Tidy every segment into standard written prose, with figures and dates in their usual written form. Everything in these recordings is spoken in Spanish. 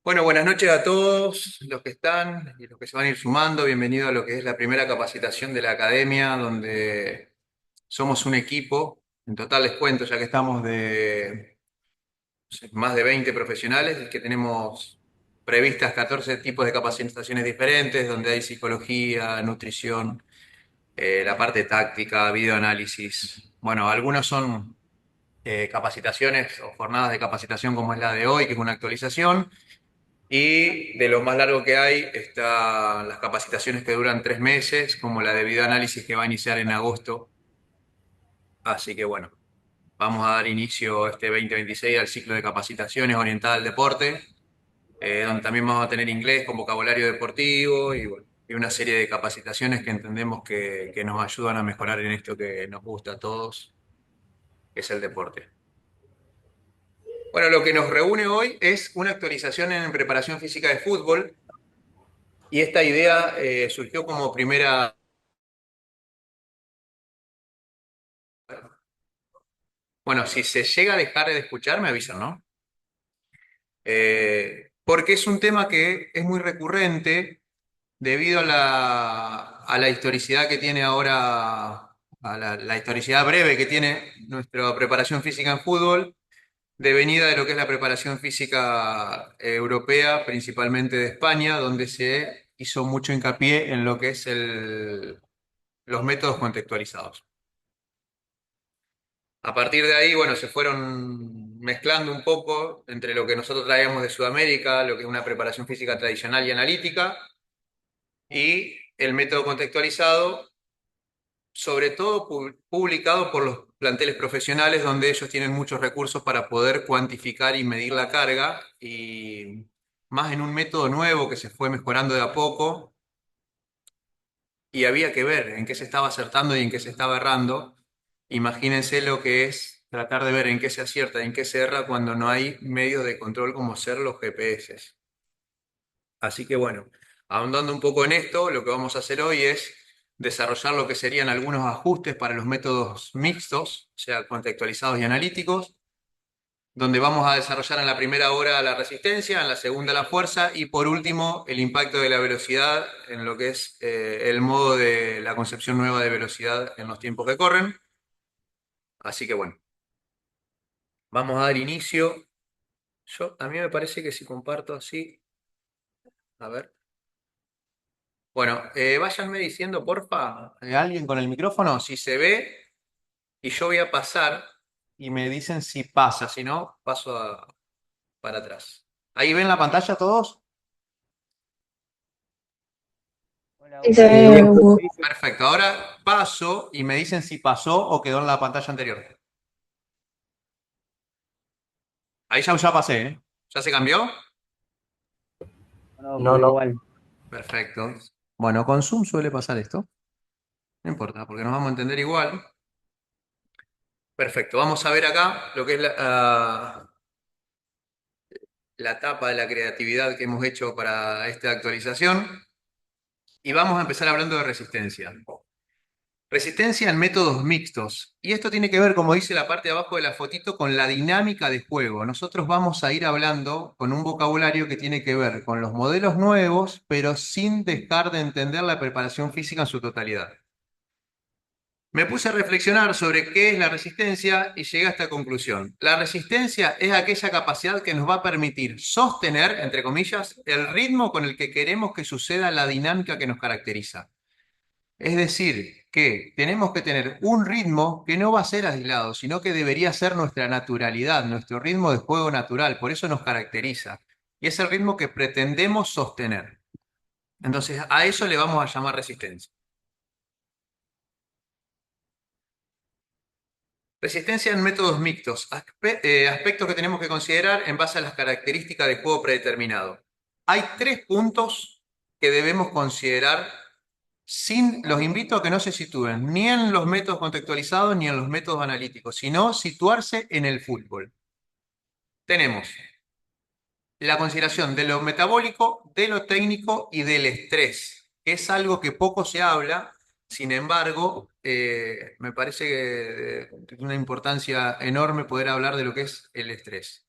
Bueno, buenas noches a todos los que están y los que se van a ir sumando. Bienvenido a lo que es la primera capacitación de la academia, donde somos un equipo. En total les cuento, ya que estamos de no sé, más de 20 profesionales, es que tenemos previstas 14 tipos de capacitaciones diferentes, donde hay psicología, nutrición, la parte táctica, videoanálisis. Bueno, algunos son capacitaciones o jornadas de capacitación como es la de hoy, que es una actualización. Y de lo más largo que hay están las capacitaciones que duran 3 meses, como la de videoanálisis que va a iniciar en agosto. Así que bueno, vamos a dar inicio este 2026 al ciclo de capacitaciones orientada al deporte, donde también vamos a tener inglés con vocabulario deportivo y, bueno, y una serie de capacitaciones que entendemos que nos ayudan a mejorar en esto que nos gusta a todos, que es el deporte. Bueno, lo que nos reúne hoy es una actualización en preparación física de fútbol y esta idea surgió como primera. Bueno, si se llega a dejar de escuchar, me avisan, ¿no? Porque es un tema que es muy recurrente debido a la historicidad que tiene ahora, a la historicidad breve que tiene nuestra preparación física en fútbol, devenida de lo que es la preparación física europea, principalmente de España, donde se hizo mucho hincapié en lo que es los métodos contextualizados. A partir de ahí, bueno, se fueron mezclando un poco entre lo que nosotros traíamos de Sudamérica, lo que es una preparación física tradicional y analítica, y el método contextualizado, sobre todo publicado por los planteles profesionales, donde ellos tienen muchos recursos para poder cuantificar y medir la carga, y más en un método nuevo que se fue mejorando de a poco, y había que ver en qué se estaba acertando y en qué se estaba errando. Imagínense lo que es tratar de ver en qué se acierta y en qué se erra cuando no hay medios de control como ser los GPS. Así que bueno, ahondando un poco en esto, lo que vamos a hacer hoy es desarrollar lo que serían algunos ajustes para los métodos mixtos, o sea, contextualizados y analíticos, donde vamos a desarrollar en la primera hora la resistencia, en la segunda la fuerza y por último el impacto de la velocidad en lo que es el modo de la concepción nueva de velocidad en los tiempos que corren. Así que bueno, vamos a dar inicio. A mí me parece que si comparto así, a ver. Bueno, váyanme diciendo, porfa, alguien con el micrófono, si se ve y yo voy a pasar y me dicen si pasa, si no, para atrás. ¿Ahí ven la pantalla todos? Hola, Sí, se Hugo. ve, Hugo. Perfecto, ahora paso y me dicen si pasó o quedó en la pantalla anterior. Ahí ya pasé, ¿eh? ¿Ya se cambió? No, No, quedó no. igual. Perfecto. Bueno, con Zoom suele pasar esto. No importa, porque nos vamos a entender igual. Perfecto, vamos a ver acá lo que es la etapa de la creatividad que hemos hecho para esta actualización. Y vamos a empezar hablando de resistencia. Resistencia en métodos mixtos. Y esto tiene que ver, como dice la parte de abajo de la fotito, con la dinámica de juego. Nosotros vamos a ir hablando con un vocabulario que tiene que ver con los modelos nuevos, pero sin dejar de entender la preparación física en su totalidad. Me puse a reflexionar sobre qué es la resistencia y llegué a esta conclusión. La resistencia es aquella capacidad que nos va a permitir sostener, entre comillas, el ritmo con el que queremos que suceda la dinámica que nos caracteriza. Es decir, que tenemos que tener un ritmo que no va a ser aislado, sino que debería ser nuestra naturalidad, nuestro ritmo de juego natural, por eso nos caracteriza. Y es el ritmo que pretendemos sostener. Entonces, a eso le vamos a llamar resistencia. Resistencia en métodos mixtos, aspectos que tenemos que considerar en base a las características de juego predeterminado. Hay 3 puntos que debemos considerar los invito a que no se sitúen ni en los métodos contextualizados ni en los métodos analíticos, sino situarse en el fútbol. Tenemos la consideración de lo metabólico, de lo técnico y del estrés, que es algo que poco se habla, sin embargo, me parece que tiene una importancia enorme poder hablar de lo que es el estrés.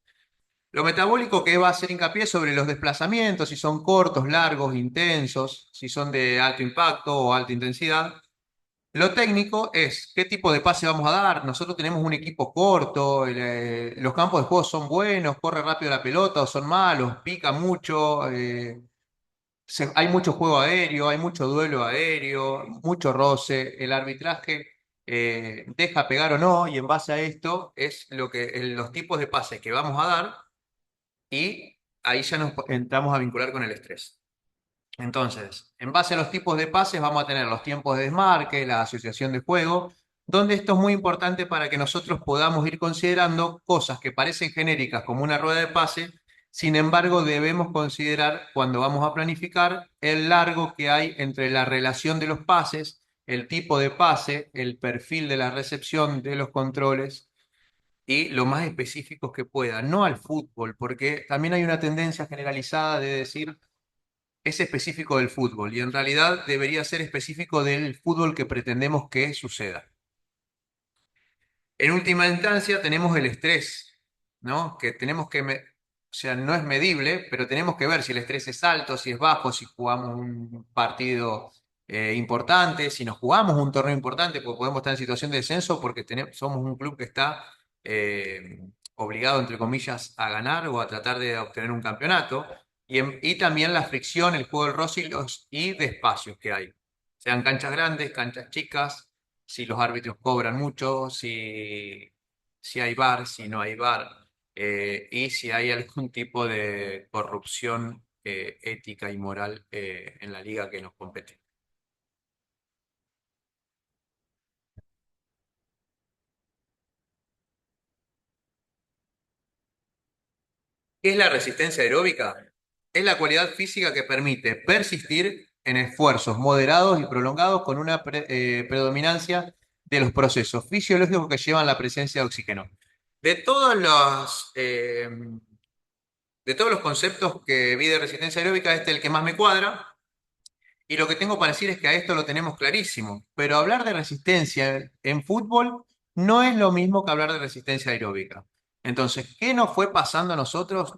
Lo metabólico que va a hacer hincapié sobre los desplazamientos, si son cortos, largos, intensos, si son de alto impacto o alta intensidad. Lo técnico es qué tipo de pase vamos a dar. Nosotros tenemos un equipo corto, los campos de juego son buenos, corre rápido la pelota o son malos, pica mucho, hay mucho juego aéreo, hay mucho duelo aéreo, mucho roce, el arbitraje deja pegar o no, y en base a esto es los tipos de pases que vamos a dar, y ahí ya nos entramos a vincular con el estrés. Entonces, en base a los tipos de pases vamos a tener los tiempos de desmarque, la asociación de juego, donde esto es muy importante para que nosotros podamos ir considerando cosas que parecen genéricas como una rueda de pase. Sin embargo, debemos considerar cuando vamos a planificar el largo que hay entre la relación de los pases, el tipo de pase, el perfil de la recepción de los controles y lo más específicos que pueda, no al fútbol, porque también hay una tendencia generalizada de decir es específico del fútbol y en realidad debería ser específico del fútbol que pretendemos que suceda. En última instancia tenemos el estrés, ¿no? Que tenemos o sea, no es medible, pero tenemos que ver si el estrés es alto, si es bajo, si jugamos un partido importante, si nos jugamos un torneo importante, porque podemos estar en situación de descenso porque somos un club que está eh, obligado, entre comillas, a ganar o a tratar de obtener un campeonato. Y también la fricción, el juego del roce y de espacios que hay. Sean canchas grandes, canchas chicas, si los árbitros cobran mucho, si hay VAR, si no hay VAR, y si hay algún tipo de corrupción ética y moral en la liga que nos compete. ¿Qué es la resistencia aeróbica? Es la cualidad física que permite persistir en esfuerzos moderados y prolongados con una predominancia de los procesos fisiológicos que llevan la presencia de oxígeno. De todos de todos los conceptos que vi de resistencia aeróbica, este es el que más me cuadra. Y lo que tengo para decir es que a esto lo tenemos clarísimo. Pero hablar de resistencia en fútbol no es lo mismo que hablar de resistencia aeróbica. Entonces, ¿qué nos fue pasando a nosotros,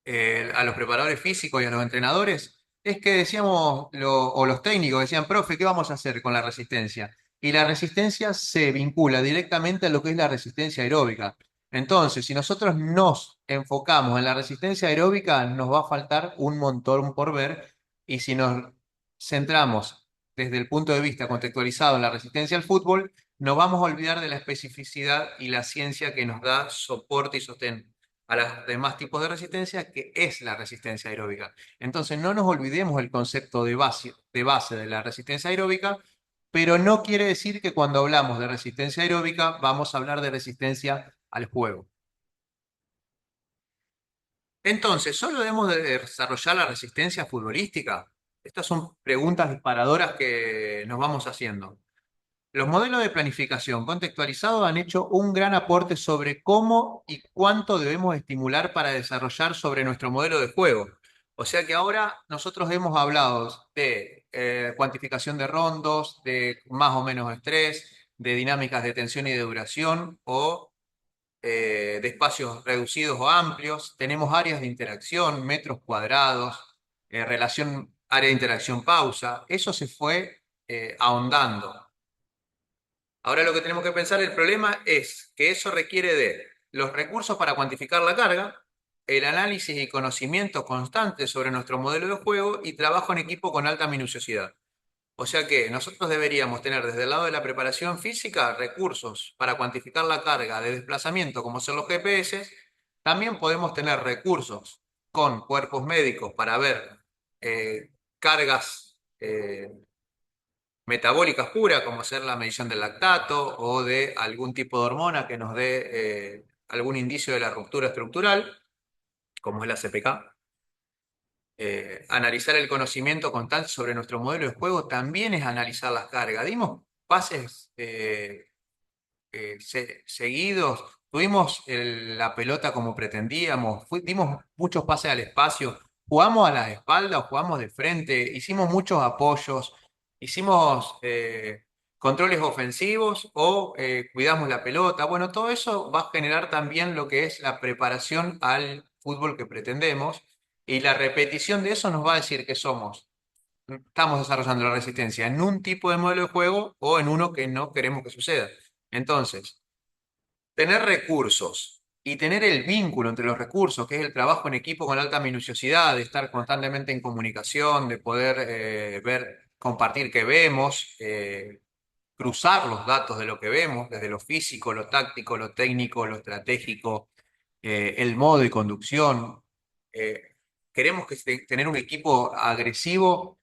a los preparadores físicos y a los entrenadores? Es que decíamos, o los técnicos decían, profe, ¿qué vamos a hacer con la resistencia? Y la resistencia se vincula directamente a lo que es la resistencia aeróbica. Entonces, si nosotros nos enfocamos en la resistencia aeróbica, nos va a faltar un montón por ver. Y si nos centramos desde el punto de vista contextualizado en la resistencia al fútbol, nos vamos a olvidar de la especificidad y la ciencia que nos da soporte y sostén a los demás tipos de resistencia, que es la resistencia aeróbica. Entonces, no nos olvidemos el concepto de base de la resistencia aeróbica, pero no quiere decir que cuando hablamos de resistencia aeróbica vamos a hablar de resistencia al juego. Entonces, ¿solo debemos de desarrollar la resistencia futbolística? Estas son preguntas disparadoras que nos vamos haciendo. Los modelos de planificación contextualizados han hecho un gran aporte sobre cómo y cuánto debemos estimular para desarrollar sobre nuestro modelo de juego. O sea que ahora nosotros hemos hablado de cuantificación de rondos, de más o menos estrés, de dinámicas de tensión y de duración o de espacios reducidos o amplios. Tenemos áreas de interacción, metros cuadrados, relación área de interacción pausa. Eso se fue ahondando. Ahora lo que tenemos que pensar, el problema es que eso requiere de los recursos para cuantificar la carga, el análisis y conocimiento constante sobre nuestro modelo de juego y trabajo en equipo con alta minuciosidad. O sea que nosotros deberíamos tener desde el lado de la preparación física recursos para cuantificar la carga de desplazamiento, como son los GPS. También podemos tener recursos con cuerpos médicos para ver cargas metabólicas puras, como ser la medición del lactato o de algún tipo de hormona que nos dé algún indicio de la ruptura estructural, como es la CPK. Analizar el conocimiento constante sobre nuestro modelo de juego también es analizar las cargas. Dimos pases seguidos, tuvimos la pelota como pretendíamos, dimos muchos pases al espacio, jugamos a las espaldas, jugamos de frente, hicimos muchos apoyos, hicimos controles ofensivos o cuidamos la pelota. Bueno, todo eso va a generar también lo que es la preparación al fútbol que pretendemos y la repetición de eso nos va a decir que estamos desarrollando la resistencia en un tipo de modelo de juego o en uno que no queremos que suceda. Entonces, tener recursos y tener el vínculo entre los recursos, que es el trabajo en equipo con alta minuciosidad, de estar constantemente en comunicación, de poder ver, compartir qué vemos, cruzar los datos de lo que vemos, desde lo físico, lo táctico, lo técnico, lo estratégico, el modo de conducción. Eh, ¿Queremos tener un equipo agresivo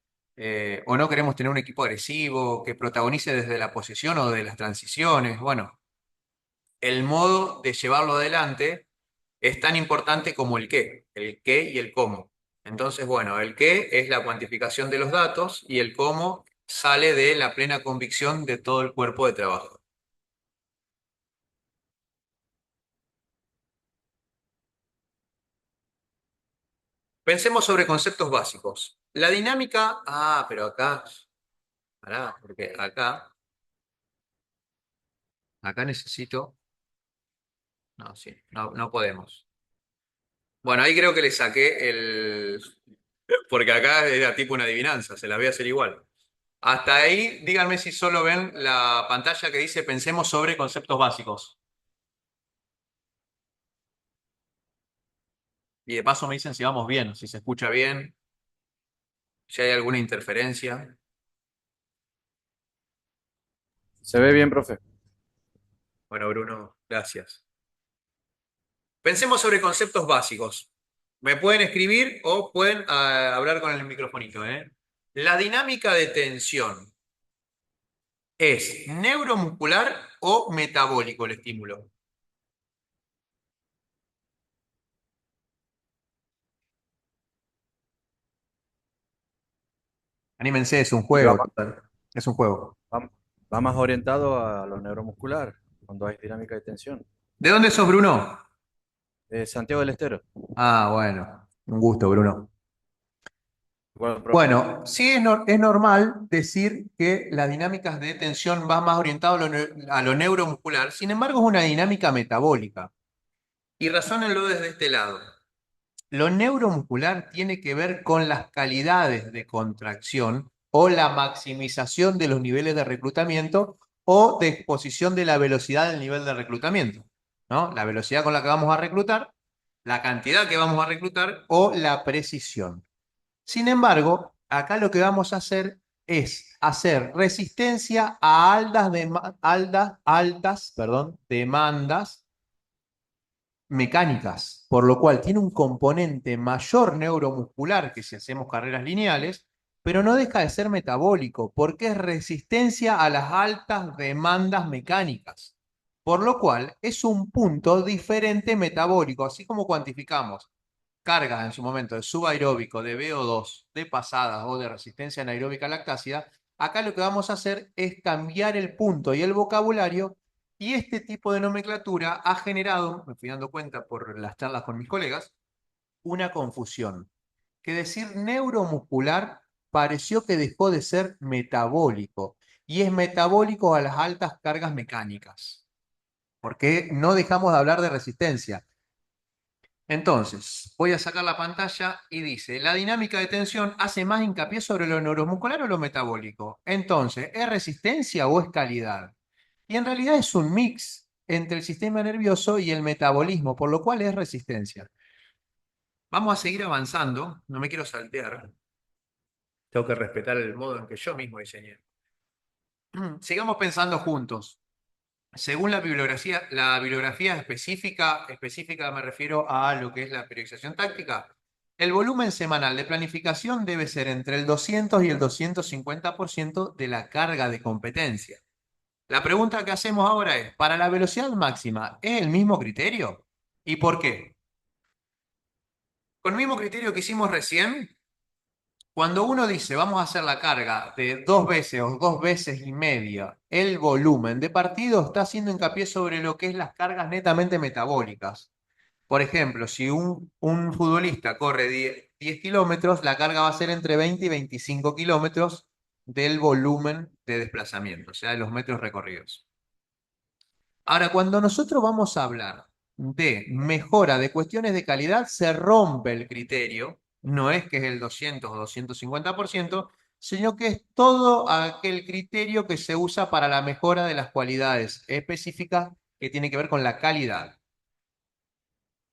o no queremos tener un equipo agresivo que protagonice desde la posesión o de las transiciones? Bueno, el modo de llevarlo adelante es tan importante como el qué y el cómo. Entonces, bueno, el qué es la cuantificación de los datos y el cómo sale de la plena convicción de todo el cuerpo de trabajo. Pensemos sobre conceptos básicos. La dinámica, pero acá, pará, porque acá necesito, no, sí, no, no podemos. Bueno, ahí creo que le saqué porque acá era tipo una adivinanza, se la voy a hacer igual. Hasta ahí, díganme si solo ven la pantalla que dice pensemos sobre conceptos básicos. Y de paso me dicen si vamos bien, si se escucha bien, si hay alguna interferencia. Se ve bien, profe. Bueno, Bruno, gracias. Pensemos sobre conceptos básicos. Me pueden escribir o pueden hablar con el microfonito, ¿eh? La dinámica de tensión es neuromuscular o metabólico el estímulo. Anímense, es un Y juego, total. Es un juego. va- va más orientado a lo neuromuscular, cuando hay dinámica de tensión. ¿De dónde sos, Bruno? Santiago del Estero. Ah, bueno, un gusto, Bruno. Igual, profe. Bueno, sí es normal decir que las dinámicas de tensión van más orientado a lo neuromuscular, sin embargo es una dinámica metabólica. Y razónenlo desde este lado. Lo neuromuscular tiene que ver con las calidades de contracción o la maximización de los niveles de reclutamiento o de exposición de la velocidad del nivel de reclutamiento, ¿no? La velocidad con la que vamos a reclutar, la cantidad que vamos a reclutar o la precisión. Sin embargo, acá lo que vamos a hacer es hacer resistencia a altas demandas mecánicas, por lo cual tiene un componente mayor neuromuscular que si hacemos carreras lineales, pero no deja de ser metabólico, porque es resistencia a las altas demandas mecánicas, por lo cual es un punto diferente metabólico, así como cuantificamos cargas en su momento de subaeróbico, de VO2, de pasadas o de resistencia anaeróbica lactácida, acá lo que vamos a hacer es cambiar el punto y el vocabulario y este tipo de nomenclatura ha generado, me fui dando cuenta por las charlas con mis colegas, una confusión. Que decir neuromuscular pareció que dejó de ser metabólico y es metabólico a las altas cargas mecánicas. Porque no dejamos de hablar de resistencia. Entonces, voy a sacar la pantalla y dice, la dinámica de tensión hace más hincapié sobre lo neuromuscular o lo metabólico. Entonces, ¿es resistencia o es calidad? Y en realidad es un mix entre el sistema nervioso y el metabolismo, por lo cual es resistencia. Vamos a seguir avanzando, no me quiero saltear, tengo que respetar el modo en que yo mismo diseñé. Sigamos pensando juntos. Según la bibliografía específica me refiero a lo que es la periodización táctica, el volumen semanal de planificación debe ser entre el 200 y el 250% de la carga de competencia. La pregunta que hacemos ahora es, ¿para la velocidad máxima es el mismo criterio? ¿Y por qué? Con el mismo criterio que hicimos recién, cuando uno dice vamos a hacer la carga de 2 veces o 2 veces y media el volumen de partido, está haciendo hincapié sobre lo que es las cargas netamente metabólicas. Por ejemplo, si un futbolista corre 10 kilómetros, la carga va a ser entre 20 y 25 kilómetros del volumen de desplazamiento, o sea, de los metros recorridos. Ahora, cuando nosotros vamos a hablar de mejora de cuestiones de calidad, se rompe el criterio, no es que es el 200 o 250%, sino que es todo aquel criterio que se usa para la mejora de las cualidades específicas que tiene que ver con la calidad.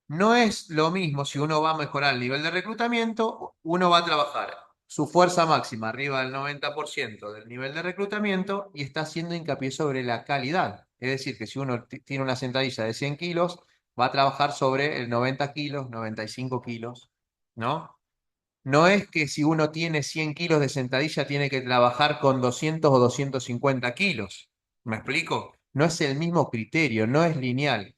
No es lo mismo si uno va a mejorar el nivel de reclutamiento, uno va a trabajar su fuerza máxima arriba del 90% del nivel de reclutamiento y está haciendo hincapié sobre la calidad. Es decir, que si uno tiene una sentadilla de 100 kilos, va a trabajar sobre el 90 kilos, 95 kilos, ¿no? No es que si uno tiene 100 kilos de sentadilla tiene que trabajar con 200 o 250 kilos. ¿Me explico? No es el mismo criterio, no es lineal.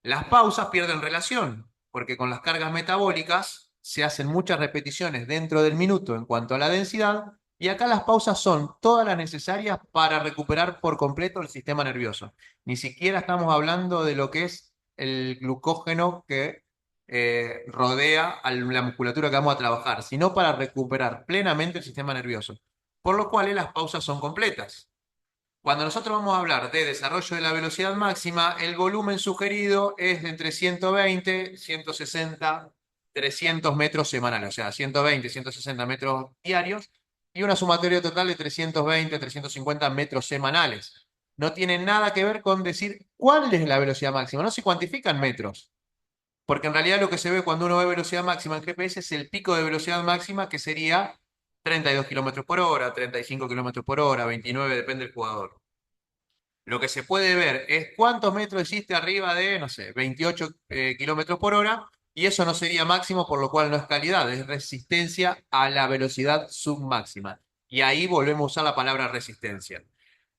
Las pausas pierden relación, porque con las cargas metabólicas se hacen muchas repeticiones dentro del minuto en cuanto a la densidad, y acá las pausas son todas las necesarias para recuperar por completo el sistema nervioso. Ni siquiera estamos hablando de lo que es el glucógeno que rodea a la musculatura que vamos a trabajar, sino para recuperar plenamente el sistema nervioso. Por lo cual las pausas son completas. Cuando nosotros vamos a hablar de desarrollo de la velocidad máxima, el volumen sugerido es de entre 120, 160, 300 metros semanales, o sea, 120, 160 metros diarios y una sumatoria total de 320, 350 metros semanales. No tiene nada que ver con decir cuál es la velocidad máxima, no se cuantifican metros, porque en realidad lo que se ve cuando uno ve velocidad máxima en GPS es el pico de velocidad máxima que sería 32 kilómetros por hora, 35 kilómetros por hora, 29, depende del jugador. Lo que se puede ver es cuántos metros hiciste arriba de, no sé, 28 kilómetros por hora, y eso no sería máximo, por lo cual no es calidad, es resistencia a la velocidad submáxima. Y ahí volvemos a usar la palabra resistencia.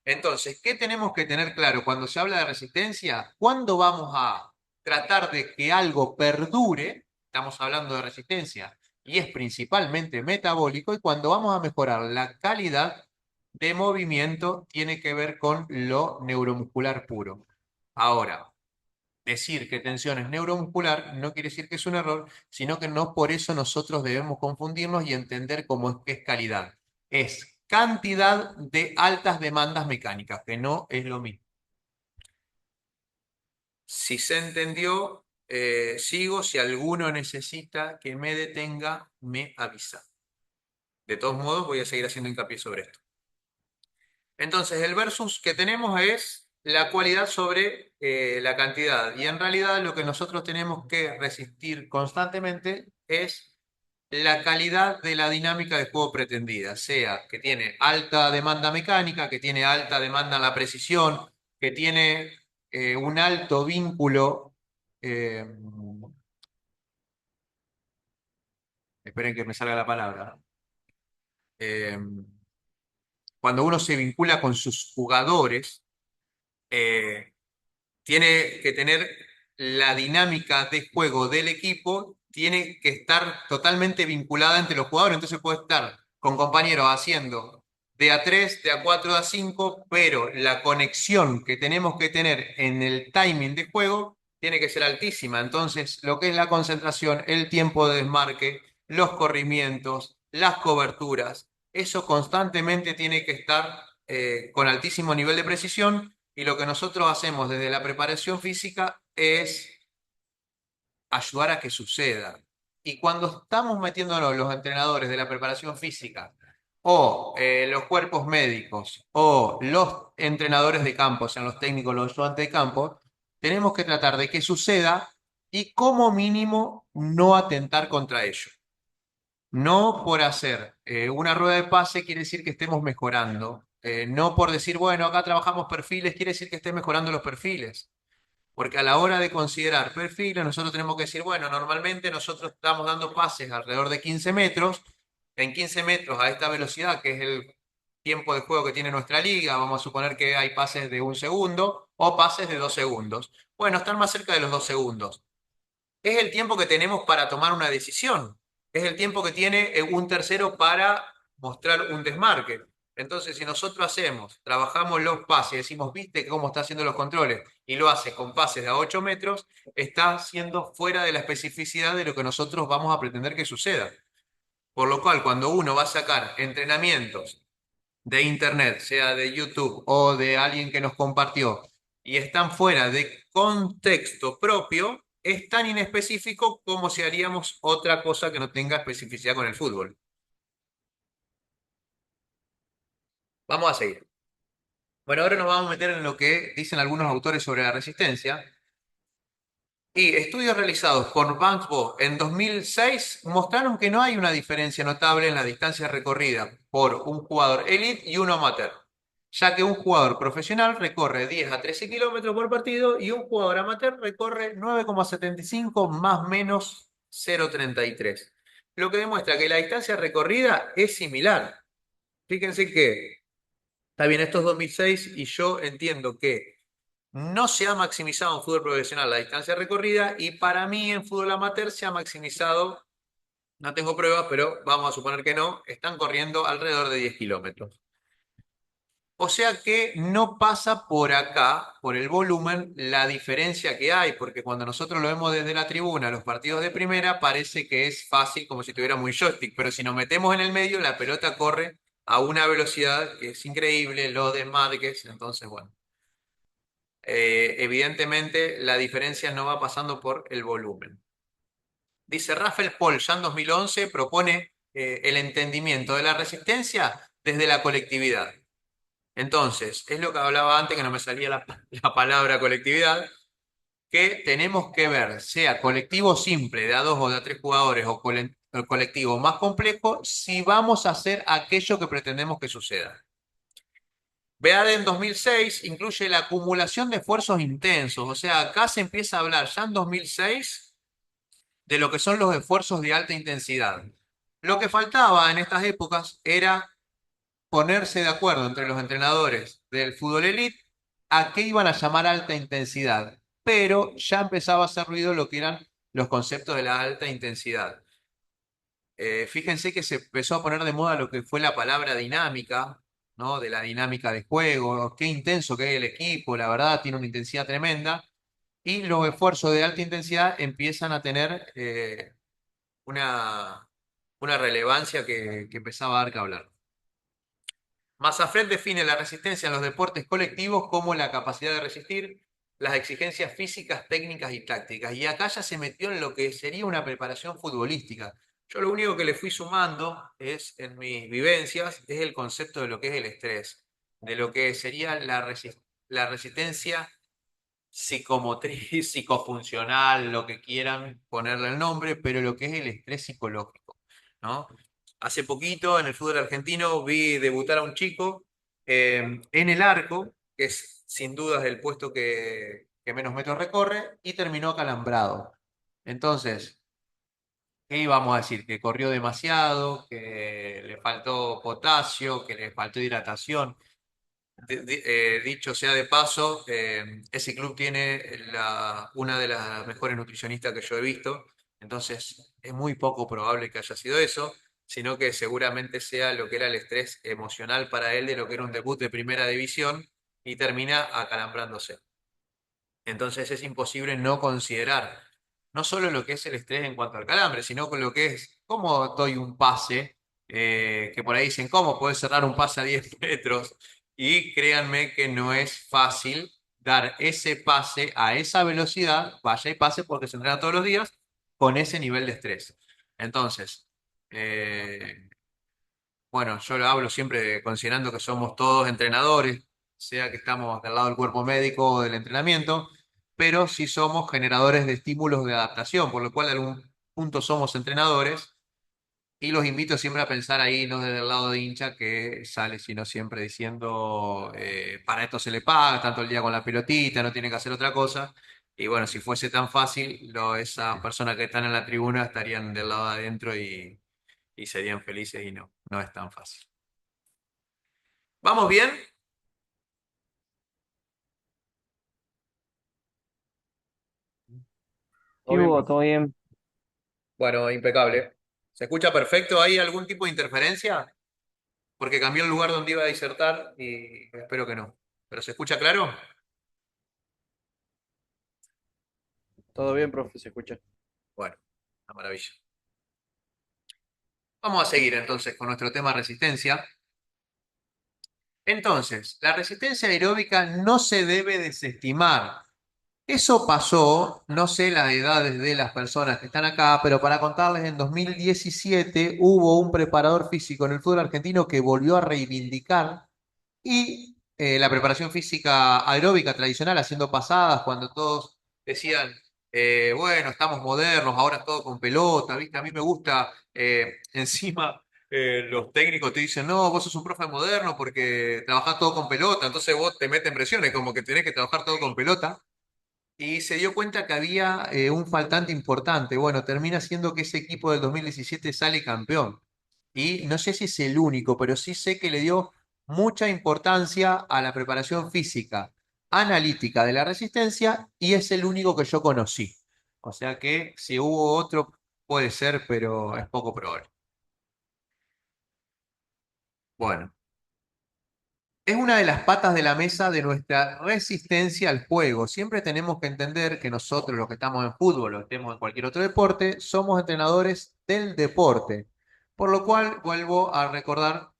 Entonces, ¿qué tenemos que tener claro cuando se habla de resistencia? ¿Cuándo vamos a tratar de que algo perdure? Estamos hablando de resistencia y es principalmente metabólico, y cuando vamos a mejorar la calidad de movimiento tiene que ver con lo neuromuscular puro. Ahora, decir que tensión es neuromuscular no quiere decir que es un error, sino que no por eso nosotros debemos confundirnos y entender cómo es que es calidad. Es cantidad de altas demandas mecánicas, que no es lo mismo. Si se entendió, sigo. Si alguno necesita que me detenga, me avisa. De todos modos, voy a seguir haciendo hincapié sobre esto. Entonces, el versus que tenemos es la cualidad sobre la cantidad. Y en realidad lo que nosotros tenemos que resistir constantemente es la calidad de la dinámica de juego pretendida, sea que tiene alta demanda mecánica, que tiene alta demanda en la precisión, que tiene un alto vínculo. eh, Esperen que me salga la palabra. eh, Cuando uno se vincula con sus jugadores, eh, tiene que tener la dinámica de juego del equipo, tiene que estar totalmente vinculada entre los jugadores. Entonces puede estar con compañeros haciendo de A3, de A4, de A5, pero la conexión que tenemos que tener en el timing de juego tiene que ser altísima. Entonces, lo que es la concentración, el tiempo de desmarque, los corrimientos, las coberturas, eso constantemente tiene que estar con altísimo nivel de precisión, y lo que nosotros hacemos desde la preparación física es ayudar a que suceda. Y cuando estamos metiéndonos los entrenadores de la preparación física, o los cuerpos médicos, o los entrenadores de campo, sean los técnicos, los ayudantes de campo, tenemos que tratar de que suceda y como mínimo no atentar contra ello. No por hacer una rueda de pase quiere decir que estemos mejorando. No por decir, bueno, acá trabajamos perfiles, quiere decir que esté mejorando los perfiles. Porque a la hora de considerar perfiles, nosotros tenemos que decir, bueno, normalmente nosotros estamos dando pases alrededor de 15 metros. En 15 metros a esta velocidad, que es el tiempo de juego que tiene nuestra liga, vamos a suponer que hay pases de 1 segundo o pases de 2 segundos. Bueno, están más cerca de los 2 segundos. Es el tiempo que tenemos para tomar una decisión. Es el tiempo que tiene un tercero para mostrar un desmarque. Entonces, si nosotros trabajamos los pases, decimos, viste cómo está haciendo los controles, y lo hace con pases de a 8 metros, está siendo fuera de la especificidad de lo que nosotros vamos a pretender que suceda. Por lo cual, cuando uno va a sacar entrenamientos de internet, sea de YouTube o de alguien que nos compartió, y están fuera de contexto propio, es tan inespecífico como si haríamos otra cosa que no tenga especificidad con el fútbol. Vamos a seguir. Bueno, ahora nos vamos a meter en lo que dicen algunos autores sobre la resistencia. Y estudios realizados por Banksbo en 2006 mostraron que no hay una diferencia notable en la distancia recorrida por un jugador elite y uno amateur, ya que un jugador profesional recorre 10 a 13 kilómetros por partido y un jugador amateur recorre 9,75 más menos 0,33, lo que demuestra que la distancia recorrida es similar. Fíjense que, está bien, esto es 2006 y yo entiendo que no se ha maximizado en fútbol profesional la distancia recorrida y para mí en fútbol amateur se ha maximizado, no tengo pruebas, pero vamos a suponer que no, están corriendo alrededor de 10 kilómetros. O sea que no pasa por acá, por el volumen, la diferencia que hay, porque cuando nosotros lo vemos desde la tribuna, los partidos de primera, parece que es fácil como si tuviéramos un joystick, pero si nos metemos en el medio, la pelota corre a una velocidad que es increíble, lo de Márquez, entonces bueno. Evidentemente la diferencia no va pasando por el volumen. Dice Rafael Paul, ya en 2011 propone el entendimiento de la resistencia desde la colectividad. Entonces, es lo que hablaba antes, que no me salía la palabra colectividad, que tenemos que ver, sea colectivo simple de a dos o de a tres jugadores o colectivo más complejo, si vamos a hacer aquello que pretendemos que suceda. BEAD en 2006 incluye la acumulación de esfuerzos intensos, o sea, acá se empieza a hablar ya en 2006 de lo que son los esfuerzos de alta intensidad. Lo que faltaba en estas épocas era ponerse de acuerdo entre los entrenadores del fútbol elite a qué iban a llamar alta intensidad, pero ya empezaba a hacer ruido lo que eran los conceptos de la alta intensidad. Fíjense que se empezó a poner de moda lo que fue la palabra dinámica, ¿no? De la dinámica de juego, qué intenso que es el equipo, la verdad, tiene una intensidad tremenda, y los esfuerzos de alta intensidad empiezan a tener una, una relevancia que empezaba a dar que hablar. Massafret define la resistencia en los deportes colectivos como la capacidad de resistir las exigencias físicas, técnicas y tácticas. Y acá ya se metió en lo que sería una preparación futbolística. Yo lo único que le fui sumando es, en mis vivencias, es el concepto de lo que es el estrés, de lo que sería la resistencia psicomotriz, psicofuncional, lo que quieran ponerle el nombre, pero lo que es el estrés psicológico, ¿no? Hace poquito en el fútbol argentino vi debutar a un chico en el arco, que es sin dudas el puesto que menos metros recorre, y terminó acalambrado. Entonces, ¿qué íbamos a decir? Que corrió demasiado, que le faltó potasio, que le faltó hidratación. Dicho sea de paso, ese club tiene una de las mejores nutricionistas que yo he visto, entonces es muy poco probable que haya sido eso, sino que seguramente sea lo que era el estrés emocional para él de lo que era un debut de primera división y termina acalambrándose. Entonces es imposible no considerar no solo lo que es el estrés en cuanto al calambre, sino con lo que es cómo doy un pase, que por ahí dicen, ¿cómo puedes cerrar un pase a 10 metros? Y créanme que no es fácil dar ese pase a esa velocidad, vaya y pase porque se entrena todos los días, con ese nivel de estrés. Entonces, eh, bueno, yo lo hablo siempre considerando que somos todos entrenadores, sea que estamos del lado del cuerpo médico o del entrenamiento, pero sí somos generadores de estímulos de adaptación, por lo cual en algún punto somos entrenadores y los invito siempre a pensar ahí, no desde el lado de hincha que sale, sino siempre diciendo, para esto se le paga, tanto el día con la pelotita, no tiene que hacer otra cosa. Y bueno, si fuese tan fácil, esas personas que están en la tribuna estarían del lado de adentro y serían felices y no, no es tan fácil. ¿Vamos bien? Sí, Todo bien, Hugo, profe. todo bien. Bueno, impecable. ¿Se escucha perfecto? ¿Hay algún tipo de interferencia? Porque cambió el lugar donde iba a disertar y espero que no. ¿Pero se escucha claro? Todo bien, profe, se escucha. Bueno, una maravilla. Vamos a seguir entonces con nuestro tema resistencia. Entonces, la resistencia aeróbica no se debe desestimar. Eso pasó, no sé las edades de las personas que están acá, pero para contarles, en 2017 hubo un preparador físico en el fútbol argentino que volvió a reivindicar y la preparación física aeróbica tradicional, haciendo pasadas, cuando todos decían, bueno, estamos modernos, ahora todo con pelota, ¿viste? A mí me gusta, encima los técnicos te dicen, no, vos sos un profe moderno porque trabajás todo con pelota, entonces vos te meten presiones, como que tenés que trabajar todo con pelota. Y se dio cuenta que había un faltante importante. Bueno, termina siendo que ese equipo del 2017 sale campeón. Y no sé si es el único, pero sí sé que le dio mucha importancia a la preparación física analítica de la resistencia y es el único que yo conocí. O sea que si hubo otro, puede ser, pero es poco probable. Bueno. Es una de las patas de la mesa de nuestra resistencia al juego. Siempre tenemos que entender que nosotros, los que estamos en fútbol o estemos en cualquier otro deporte, somos entrenadores del deporte. Por lo cual, vuelvo a recordar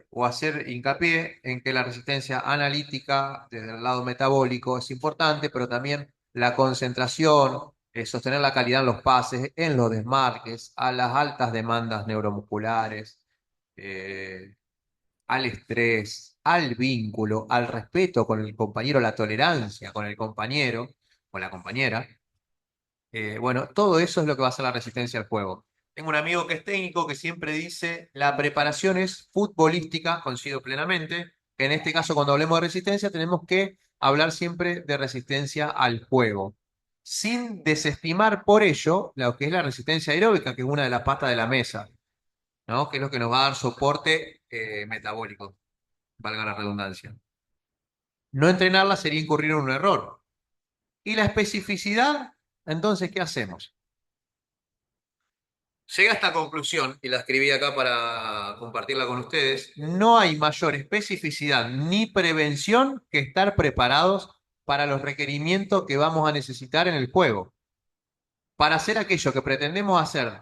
o hacer hincapié en que la resistencia analítica desde el lado metabólico es importante, pero también la concentración, sostener la calidad en los pases, en los desmarques, a las altas demandas neuromusculares. eh, Al estrés, al vínculo, al respeto con el compañero, la tolerancia con el compañero o la compañera. Bueno, todo eso es lo que va a ser la resistencia al juego. Tengo un amigo que es técnico que siempre dice, la preparación es futbolística, coincido plenamente, que en este caso cuando hablemos de resistencia tenemos que hablar siempre de resistencia al juego, sin desestimar por ello lo que es la resistencia aeróbica, que es una de las patas de la mesa, ¿no? Que es lo que nos va a dar soporte metabólico, valga la redundancia. No entrenarla sería incurrir en un error. ¿Y la especificidad? Entonces, ¿qué hacemos? Llega a esta conclusión, y la escribí acá para compartirla con ustedes, no hay mayor especificidad ni prevención que estar preparados para los requerimientos que vamos a necesitar en el juego, para hacer aquello que pretendemos hacer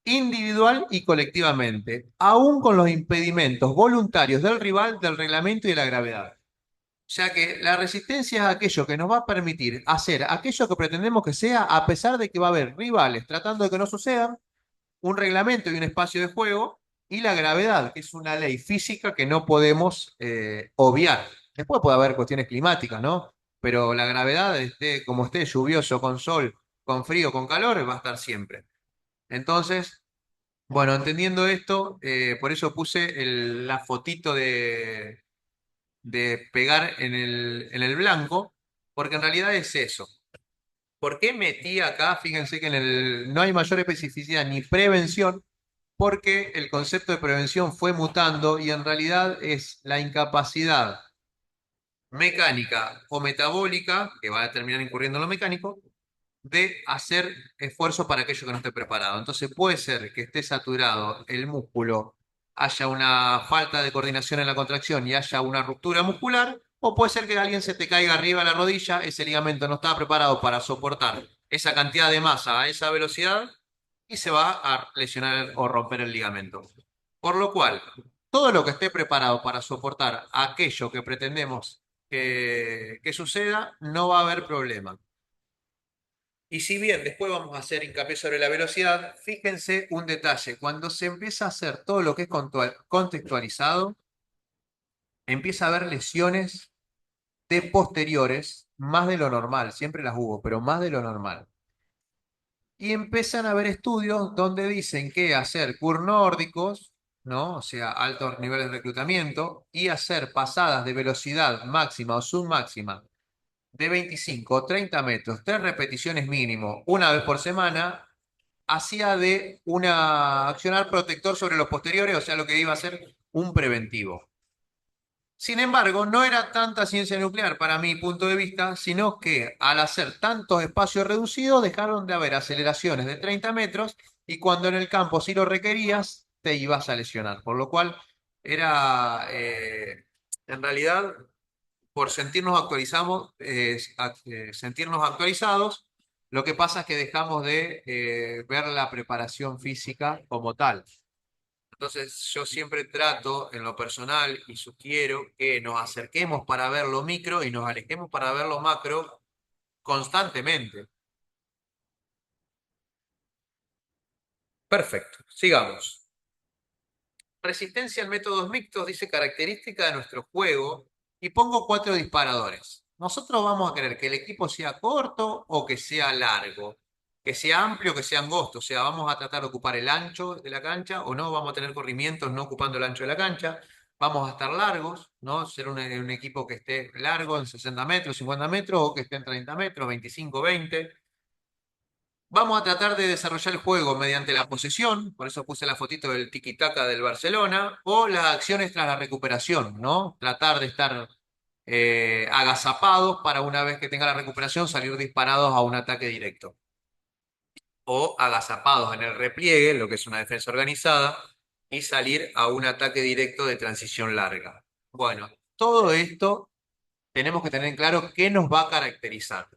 individual y colectivamente, aún con los impedimentos voluntarios del rival, del reglamento y de la gravedad. O sea que la resistencia es aquello que nos va a permitir hacer aquello que pretendemos que sea, a pesar de que va a haber rivales tratando de que no sucedan, un reglamento y un espacio de juego, y la gravedad, que es una ley física que no podemos obviar. Después puede haber cuestiones climáticas, ¿no? Pero la gravedad, como esté lluvioso, con sol, con frío, con calor, va a estar siempre. Entonces, bueno, entendiendo esto, por eso puse la fotito de pegar en el blanco, porque en realidad es eso. ¿Por qué metí acá? Fíjense que no hay mayor especificidad ni prevención, porque el concepto de prevención fue mutando y en realidad es la incapacidad mecánica o metabólica, que va a terminar incurriendo en lo mecánico, de hacer esfuerzo para aquello que no esté preparado. Entonces puede ser que esté saturado el músculo, haya una falta de coordinación en la contracción y haya una ruptura muscular, o puede ser que alguien se te caiga arriba de la rodilla, ese ligamento no estaba preparado para soportar esa cantidad de masa a esa velocidad y se va a lesionar o romper el ligamento. Por lo cual, todo lo que esté preparado para soportar aquello que pretendemos que suceda, no va a haber problema. Y si bien después vamos a hacer hincapié sobre la velocidad, fíjense un detalle, cuando se empieza a hacer todo lo que es contextualizado, empieza a haber lesiones de posteriores, más de lo normal, siempre las hubo, pero más de lo normal. Y empiezan a haber estudios donde dicen que hacer cur nórdicos, ¿no? O sea, altos niveles de reclutamiento, y hacer pasadas de velocidad máxima o submáxima de 25 o 30 metros, 3 repeticiones mínimo, una vez por semana, hacía de una accionar protector sobre los posteriores, o sea, lo que iba a ser un preventivo. Sin embargo, no era tanta ciencia nuclear para mi punto de vista, sino que al hacer tantos espacios reducidos dejaron de haber aceleraciones de 30 metros y cuando en el campo sí lo requerías, te ibas a lesionar. Por lo cual era, en realidad, por sentirnos actualizados, lo que pasa es que dejamos de ver la preparación física como tal. Entonces yo siempre trato en lo personal y sugiero que nos acerquemos para ver lo micro y nos alejemos para ver lo macro constantemente. Perfecto, sigamos. Resistencia en métodos mixtos dice característica de nuestro juego y pongo 4 disparadores. Nosotros vamos a querer que el equipo sea corto o que sea largo, que sea amplio o que sea angosto, o sea, vamos a tratar de ocupar el ancho de la cancha o no, vamos a tener corrimientos no ocupando el ancho de la cancha, vamos a estar largos, ¿no? Ser un equipo que esté largo en 60 metros, 50 metros o que esté en 30 metros, 25, 20. Vamos a tratar de desarrollar el juego mediante la posesión, por eso puse la fotito del tiki-taka del Barcelona, o las acciones tras la recuperación, ¿no? Tratar de estar agazapados para una vez que tenga la recuperación salir disparados a un ataque directo. O agazapados en el repliegue, lo que es una defensa organizada, y salir a un ataque directo de transición larga. Bueno, todo esto tenemos que tener en claro qué nos va a caracterizar.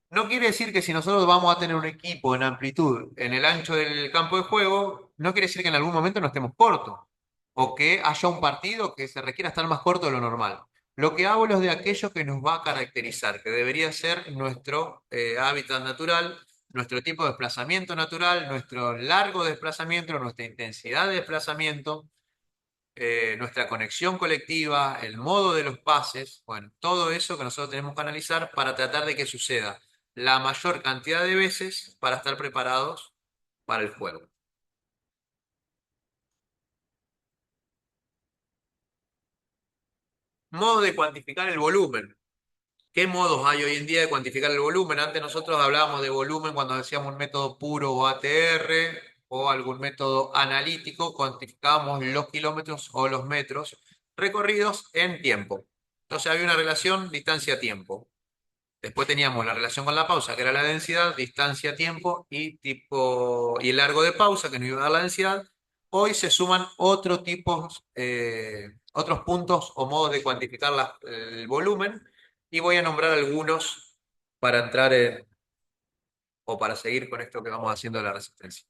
No quiere decir que si nosotros vamos a tener un equipo en amplitud en el ancho del campo de juego, no quiere decir que en algún momento no estemos cortos o que haya un partido que se requiera estar más corto de lo normal. Lo que hablo es de aquello que nos va a caracterizar, que debería ser nuestro hábitat natural, nuestro tipo de desplazamiento natural, nuestro largo desplazamiento, nuestra intensidad de desplazamiento, nuestra conexión colectiva, el modo de los pases, bueno, todo eso que nosotros tenemos que analizar para tratar de que suceda la mayor cantidad de veces para estar preparados para el juego. Modo de cuantificar el volumen. ¿Qué modos hay hoy en día de cuantificar el volumen? Antes nosotros hablábamos de volumen cuando decíamos un método puro o ATR o algún método analítico, cuantificábamos los kilómetros o los metros recorridos en tiempo. Entonces había una relación distancia-tiempo. Después teníamos la relación con la pausa, que era la densidad, distancia, tiempo y tipo y el largo de pausa, que nos iba a dar la densidad. Hoy se suman otros puntos o modos de cuantificar el volumen y voy a nombrar algunos para entrar o para seguir con esto que vamos haciendo de la resistencia.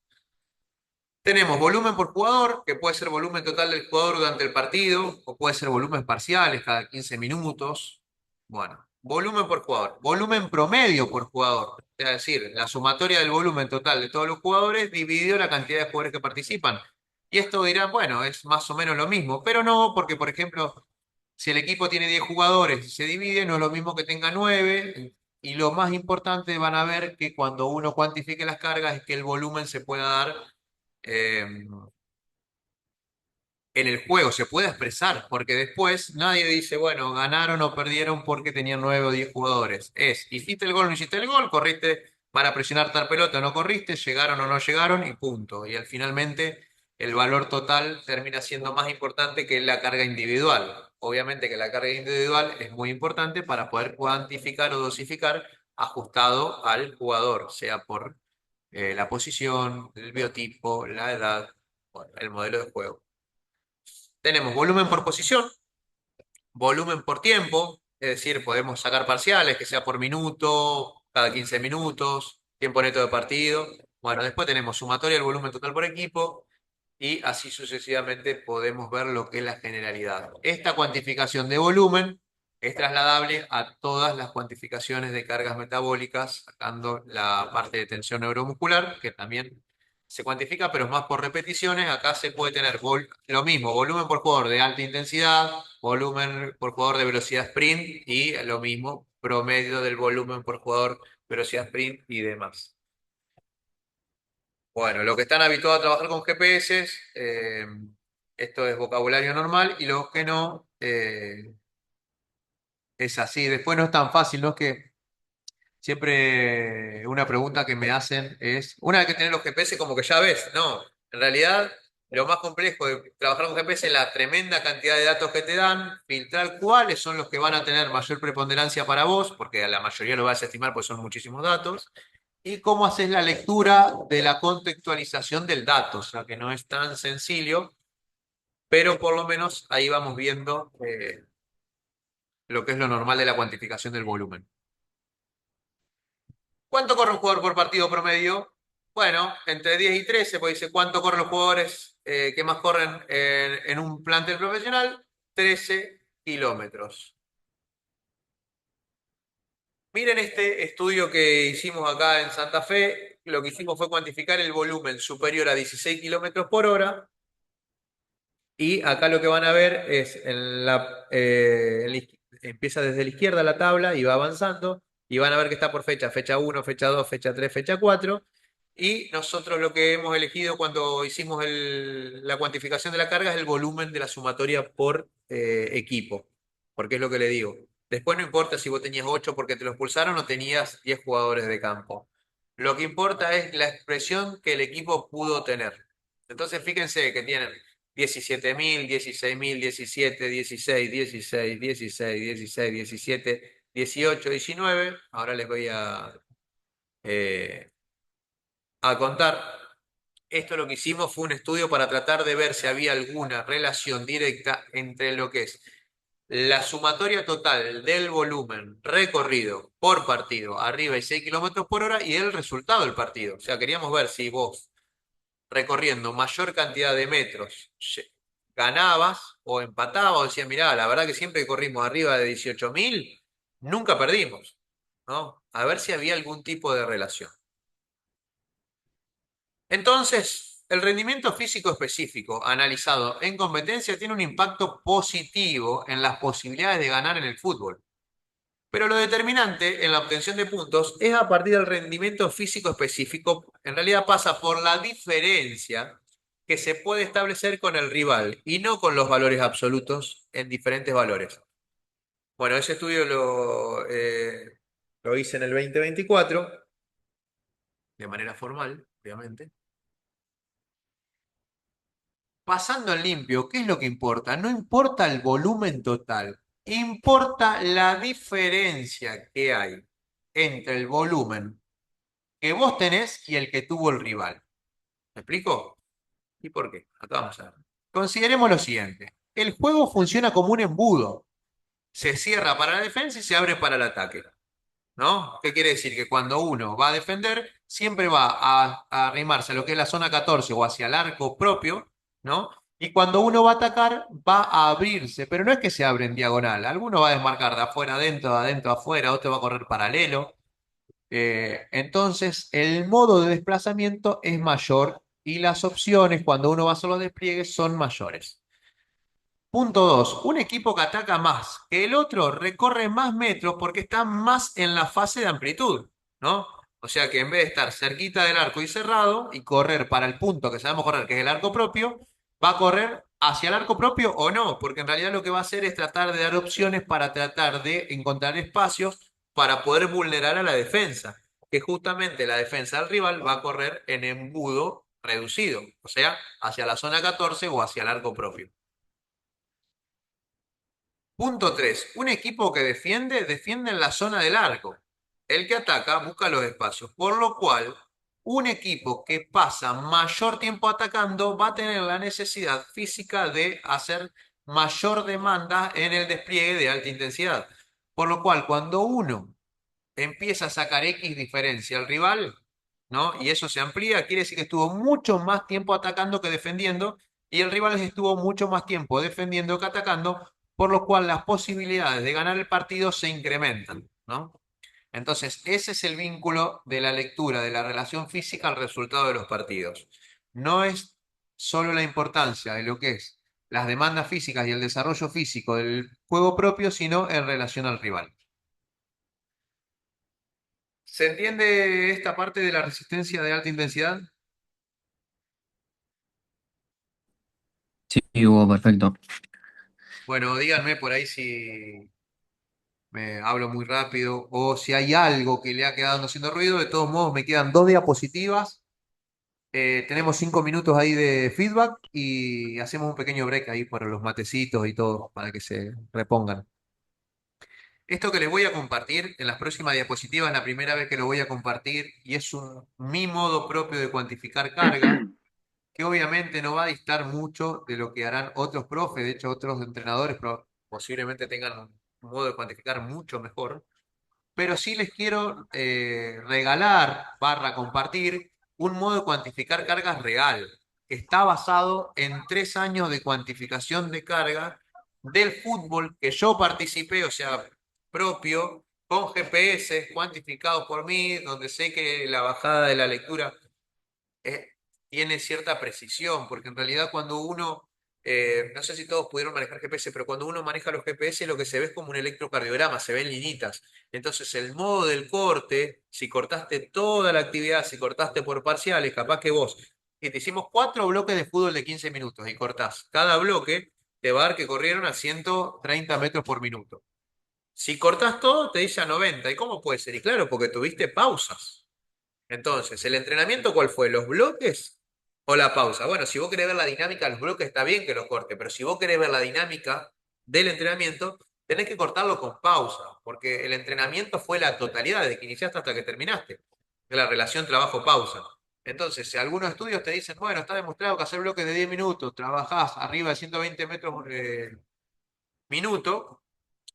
Tenemos volumen por jugador, que puede ser volumen total del jugador durante el partido, o puede ser volumen parciales cada 15 minutos. Bueno, volumen por jugador. Volumen promedio por jugador. Es decir, la sumatoria del volumen total de todos los jugadores dividido la cantidad de jugadores que participan. Y esto dirán, bueno, es más o menos lo mismo, pero no, porque por ejemplo, si el equipo tiene 10 jugadores y se divide, no es lo mismo que tenga 9. Y lo más importante van a ver que cuando uno cuantifique las cargas es que el volumen se pueda dar en el juego, se pueda expresar, porque después nadie dice, bueno, ganaron o perdieron porque tenían 9 o 10 jugadores. Hiciste el gol o no hiciste el gol, corriste para presionar tal pelota o no corriste, llegaron o no llegaron y punto. Y al finalmente el valor total termina siendo más importante que la carga individual. Obviamente que la carga individual es muy importante para poder cuantificar o dosificar ajustado al jugador, sea por la posición, el biotipo, la edad, bueno, el modelo de juego. Tenemos volumen por posición, volumen por tiempo, es decir, podemos sacar parciales, que sea por minuto, cada 15 minutos, tiempo neto de partido. Bueno, después tenemos sumatoria del volumen total por equipo y así sucesivamente podemos ver lo que es la generalidad. Esta cuantificación de volumen es trasladable a todas las cuantificaciones de cargas metabólicas, sacando la parte de tensión neuromuscular, que también se cuantifica, pero es más por repeticiones. Acá se puede tener lo mismo, volumen por jugador de alta intensidad, volumen por jugador de velocidad sprint y lo mismo, promedio del volumen por jugador, velocidad sprint y demás. Bueno, los que están habituados a trabajar con GPS, esto es vocabulario normal y los que no, es así. Después no es tan fácil, ¿no? Es que siempre una pregunta que me hacen es, una vez que tenés los GPS como que ya ves, no, en realidad lo más complejo de trabajar con GPS es la tremenda cantidad de datos que te dan, filtrar cuáles son los que van a tener mayor preponderancia para vos, porque a la mayoría lo vas a estimar porque son muchísimos datos, y cómo haces la lectura de la contextualización del dato, o sea que no es tan sencillo, pero por lo menos ahí vamos viendo lo que es lo normal de la cuantificación del volumen. ¿Cuánto corre un jugador por partido promedio? Bueno, entre 10 y 13, pues dice cuánto corren los jugadores que más corren en un plantel profesional, 13 kilómetros. Miren este estudio que hicimos acá en Santa Fe. Lo que hicimos fue cuantificar el volumen superior a 16 kilómetros por hora. Y acá lo que van a ver es empieza desde la izquierda la tabla y va avanzando. Y van a ver que está por fecha, fecha uno, fecha 2, fecha 3, fecha 4. Y nosotros lo que hemos elegido cuando hicimos la cuantificación de la carga es el volumen de la sumatoria por equipo. Porque es lo que le digo. Después no importa si vos tenías 8 porque te los pulsaron o tenías 10 jugadores de campo. Lo que importa es la expresión que el equipo pudo tener. Entonces fíjense que tienen 17.000, 16.000, 17, 16, 16, 16, 16, 17, 18, 19. Ahora les voy eh, a contar. Esto lo que hicimos fue un estudio para tratar de ver si había alguna relación directa entre lo que es la sumatoria total del volumen recorrido por partido arriba de 6 kilómetros por hora y el resultado del partido. O sea, queríamos ver si vos recorriendo mayor cantidad de metros ganabas o empatabas o decías, mirá, la verdad que siempre que corrimos arriba de 18.000, nunca perdimos, ¿no? A ver si había algún tipo de relación. Entonces, el rendimiento físico específico analizado en competencia tiene un impacto positivo en las posibilidades de ganar en el fútbol. Pero lo determinante en la obtención de puntos es a partir del rendimiento físico específico, en realidad pasa por la diferencia que se puede establecer con el rival y no con los valores absolutos en diferentes valores. Bueno, ese estudio lo hice en el 2024, de manera formal, obviamente. Pasando en limpio, ¿qué es lo que importa? No importa el volumen total, importa la diferencia que hay entre el volumen que vos tenés y el que tuvo el rival. ¿Me explico? ¿Y por qué? Acá vamos a ver. Consideremos lo siguiente. El juego funciona como un embudo. Se cierra para la defensa y se abre para el ataque. ¿No? ¿Qué quiere decir? Que cuando uno va a defender, siempre va a arrimarse a lo que es la zona 14 o hacia el arco propio, ¿no? Y cuando uno va a atacar, va a abrirse, pero no es que se abre en diagonal. Alguno va a desmarcar de afuera adentro, de adentro afuera, otro va a correr paralelo. Entonces, el modo de desplazamiento es mayor y las opciones cuando uno va a hacer los despliegues son mayores. Punto 2. Un equipo que ataca más que el otro recorre más metros porque está más en la fase de amplitud, ¿no? O sea que en vez de estar cerquita del arco y cerrado y correr para el punto que sabemos correr, que es el arco propio, va a correr hacia el arco propio o no, porque en realidad lo que va a hacer es tratar de dar opciones para tratar de encontrar espacios para poder vulnerar a la defensa, que justamente la defensa del rival va a correr en embudo reducido, o sea, hacia la zona 14 o hacia el arco propio. Punto 3. Un equipo que defiende en la zona del arco. El que ataca busca los espacios. Por lo cual, un equipo que pasa mayor tiempo atacando va a tener la necesidad física de hacer mayor demanda en el despliegue de alta intensidad. Por lo cual, cuando uno empieza a sacar X diferencia al rival, ¿no? Y eso se amplía, quiere decir que estuvo mucho más tiempo atacando que defendiendo, y el rival estuvo mucho más tiempo defendiendo que atacando, por lo cual las posibilidades de ganar el partido se incrementan, ¿no? Entonces, ese es el vínculo de la lectura de la relación física al resultado de los partidos. No es solo la importancia de lo que es las demandas físicas y el desarrollo físico del juego propio, sino en relación al rival. ¿Se entiende esta parte de la resistencia de alta intensidad? Sí, Hugo, perfecto. Bueno, díganme por ahí si me hablo muy rápido o si hay algo que le ha quedado haciendo ruido. De todos modos, me quedan dos diapositivas. Tenemos 5 minutos ahí de feedback y hacemos un pequeño break ahí para los matecitos y todo, para que se repongan. Esto que les voy a compartir en las próximas diapositivas es la primera vez que lo voy a compartir y es mi modo propio de cuantificar carga, que obviamente no va a distar mucho de lo que harán otros profes, de hecho otros entrenadores posiblemente tengan un modo de cuantificar mucho mejor, pero sí les quiero regalar, barra compartir, un modo de cuantificar cargas real, que está basado en 3 años de cuantificación de carga del fútbol que yo participé, o sea, propio, con GPS cuantificados por mí, donde sé que la bajada de la lectura eh, tiene cierta precisión, porque en realidad cuando uno, no sé si todos pudieron manejar GPS, pero cuando uno maneja los GPS lo que se ve es como un electrocardiograma, se ven linitas. Entonces el modo del corte, si cortaste toda la actividad, si cortaste por parciales, capaz que vos, y te hicimos 4 bloques de fútbol de 15 minutos y cortás cada bloque, te va a dar que corrieron a 130 metros por minuto. Si cortás todo, te dice a 90. ¿Y cómo puede ser? Y claro, porque tuviste pausas. Entonces, ¿el entrenamiento cuál fue? ¿Los bloques o la pausa? Bueno, si vos querés ver la dinámica de los bloques, está bien que los corte, pero si vos querés ver la dinámica del entrenamiento, tenés que cortarlo con pausa, porque el entrenamiento fue la totalidad, desde que iniciaste hasta que terminaste, de la relación trabajo-pausa. Entonces, si algunos estudios te dicen, bueno, está demostrado que hacer bloques de 10 minutos, trabajás arriba de 120 metros minuto,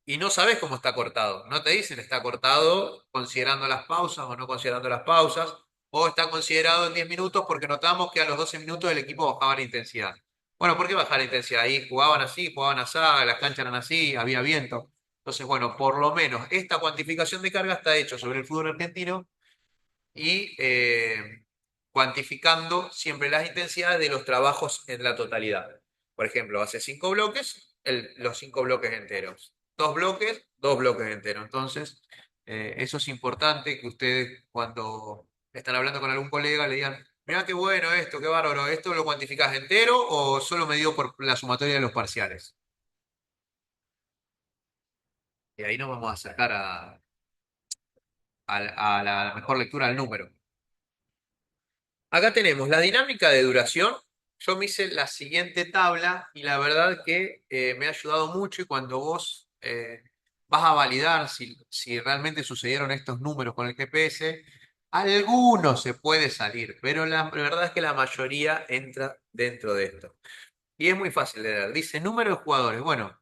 y no sabes cómo está cortado. No te dicen está cortado considerando las pausas o no considerando las pausas, o está considerado en 10 minutos porque notamos que a los 12 minutos el equipo bajaba la intensidad. Bueno, ¿por qué bajar la intensidad? Ahí jugaban así, jugaban así, las canchas eran así, había viento. Entonces, bueno, por lo menos esta cuantificación de carga está hecha sobre el fútbol argentino y cuantificando siempre las intensidades de los trabajos en la totalidad. Por ejemplo, hace 5 bloques, los 5 bloques enteros. 2 bloques, 2 bloques enteros. Entonces, eso es importante que ustedes cuando están hablando con algún colega le digan, mirá qué bueno esto, qué bárbaro, ¿esto lo cuantificás entero o solo medido por la sumatoria de los parciales? Y ahí nos vamos a sacar a la mejor lectura del número. Acá tenemos la dinámica de duración. Yo me hice la siguiente tabla y la verdad que me ha ayudado mucho y cuando vos vas a validar si realmente sucedieron estos números con el GPS, algunos se puede salir, pero la verdad es que la mayoría entra dentro de esto. Y es muy fácil de leer. Dice número de jugadores. Bueno,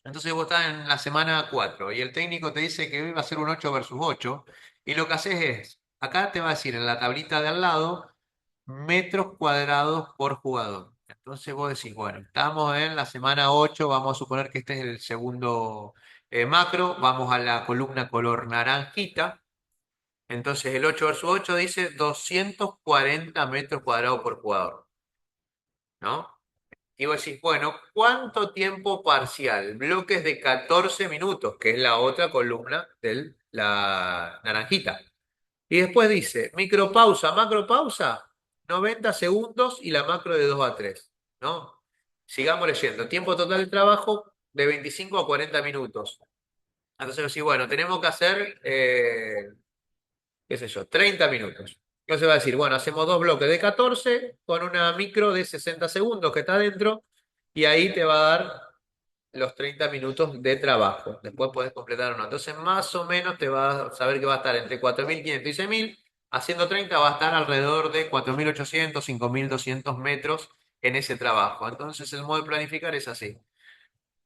entonces vos estás en la semana 4 y el técnico te dice que hoy va a ser un 8 versus 8 y lo que haces es, acá te va a decir en la tablita de al lado metros cuadrados por jugador. Entonces vos decís, bueno, estamos en la semana 8, vamos a suponer que este es el segundo macro, vamos a la columna color naranjita. Entonces el 8 versus 8 dice 240 metros cuadrados por jugador, ¿no? Y vos decís, bueno, ¿cuánto tiempo parcial? Bloques de 14 minutos, que es la otra columna de la naranjita. Y después dice, micropausa, macropausa, 90 segundos y la macro de 2 a 3, ¿no? Sigamos leyendo. Tiempo total de trabajo de 25 a 40 minutos. Entonces, sí, bueno, tenemos que hacer, qué sé yo, 30 minutos. Entonces va a decir, bueno, hacemos 2 bloques de 14 con una micro de 60 segundos que está dentro y ahí te va a dar los 30 minutos de trabajo. Después podés completar o no. Entonces, más o menos te vas a saber que va a estar entre 4.500 y 6.000. Haciendo 30 va a estar alrededor de 4.800, 5.200 metros en ese trabajo. Entonces, el modo de planificar es así.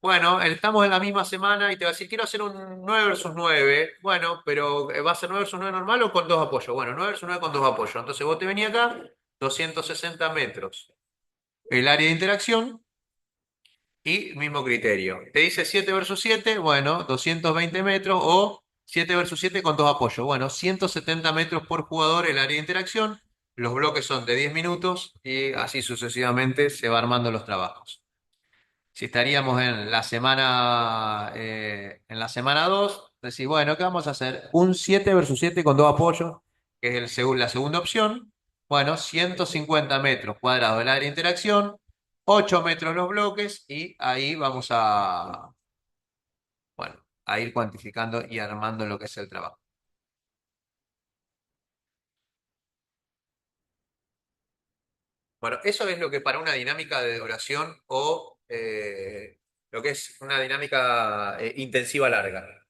Bueno, estamos en la misma semana y te va a decir, quiero hacer un 9 versus 9. Bueno, pero ¿va a ser 9 versus 9 normal o con dos apoyos? Bueno, 9 versus 9 con dos apoyos. Entonces, vos te venís acá, 260 metros. El área de interacción. Y mismo criterio. Te dice 7 versus 7, bueno, 220 metros o 7 versus 7 con dos apoyos. Bueno, 170 metros por jugador el área de interacción. Los bloques son de 10 minutos y así sucesivamente se va armando los trabajos. Si estaríamos en la semana 2, decís, bueno, ¿qué vamos a hacer? Un 7 versus 7 con dos apoyos, que es la segunda opción. Bueno, 150 metros cuadrados el área de interacción, 8 metros los bloques y ahí vamos bueno, a ir cuantificando y armando lo que es el trabajo. Bueno, eso es lo que para una dinámica de duración o lo que es una dinámica intensiva larga.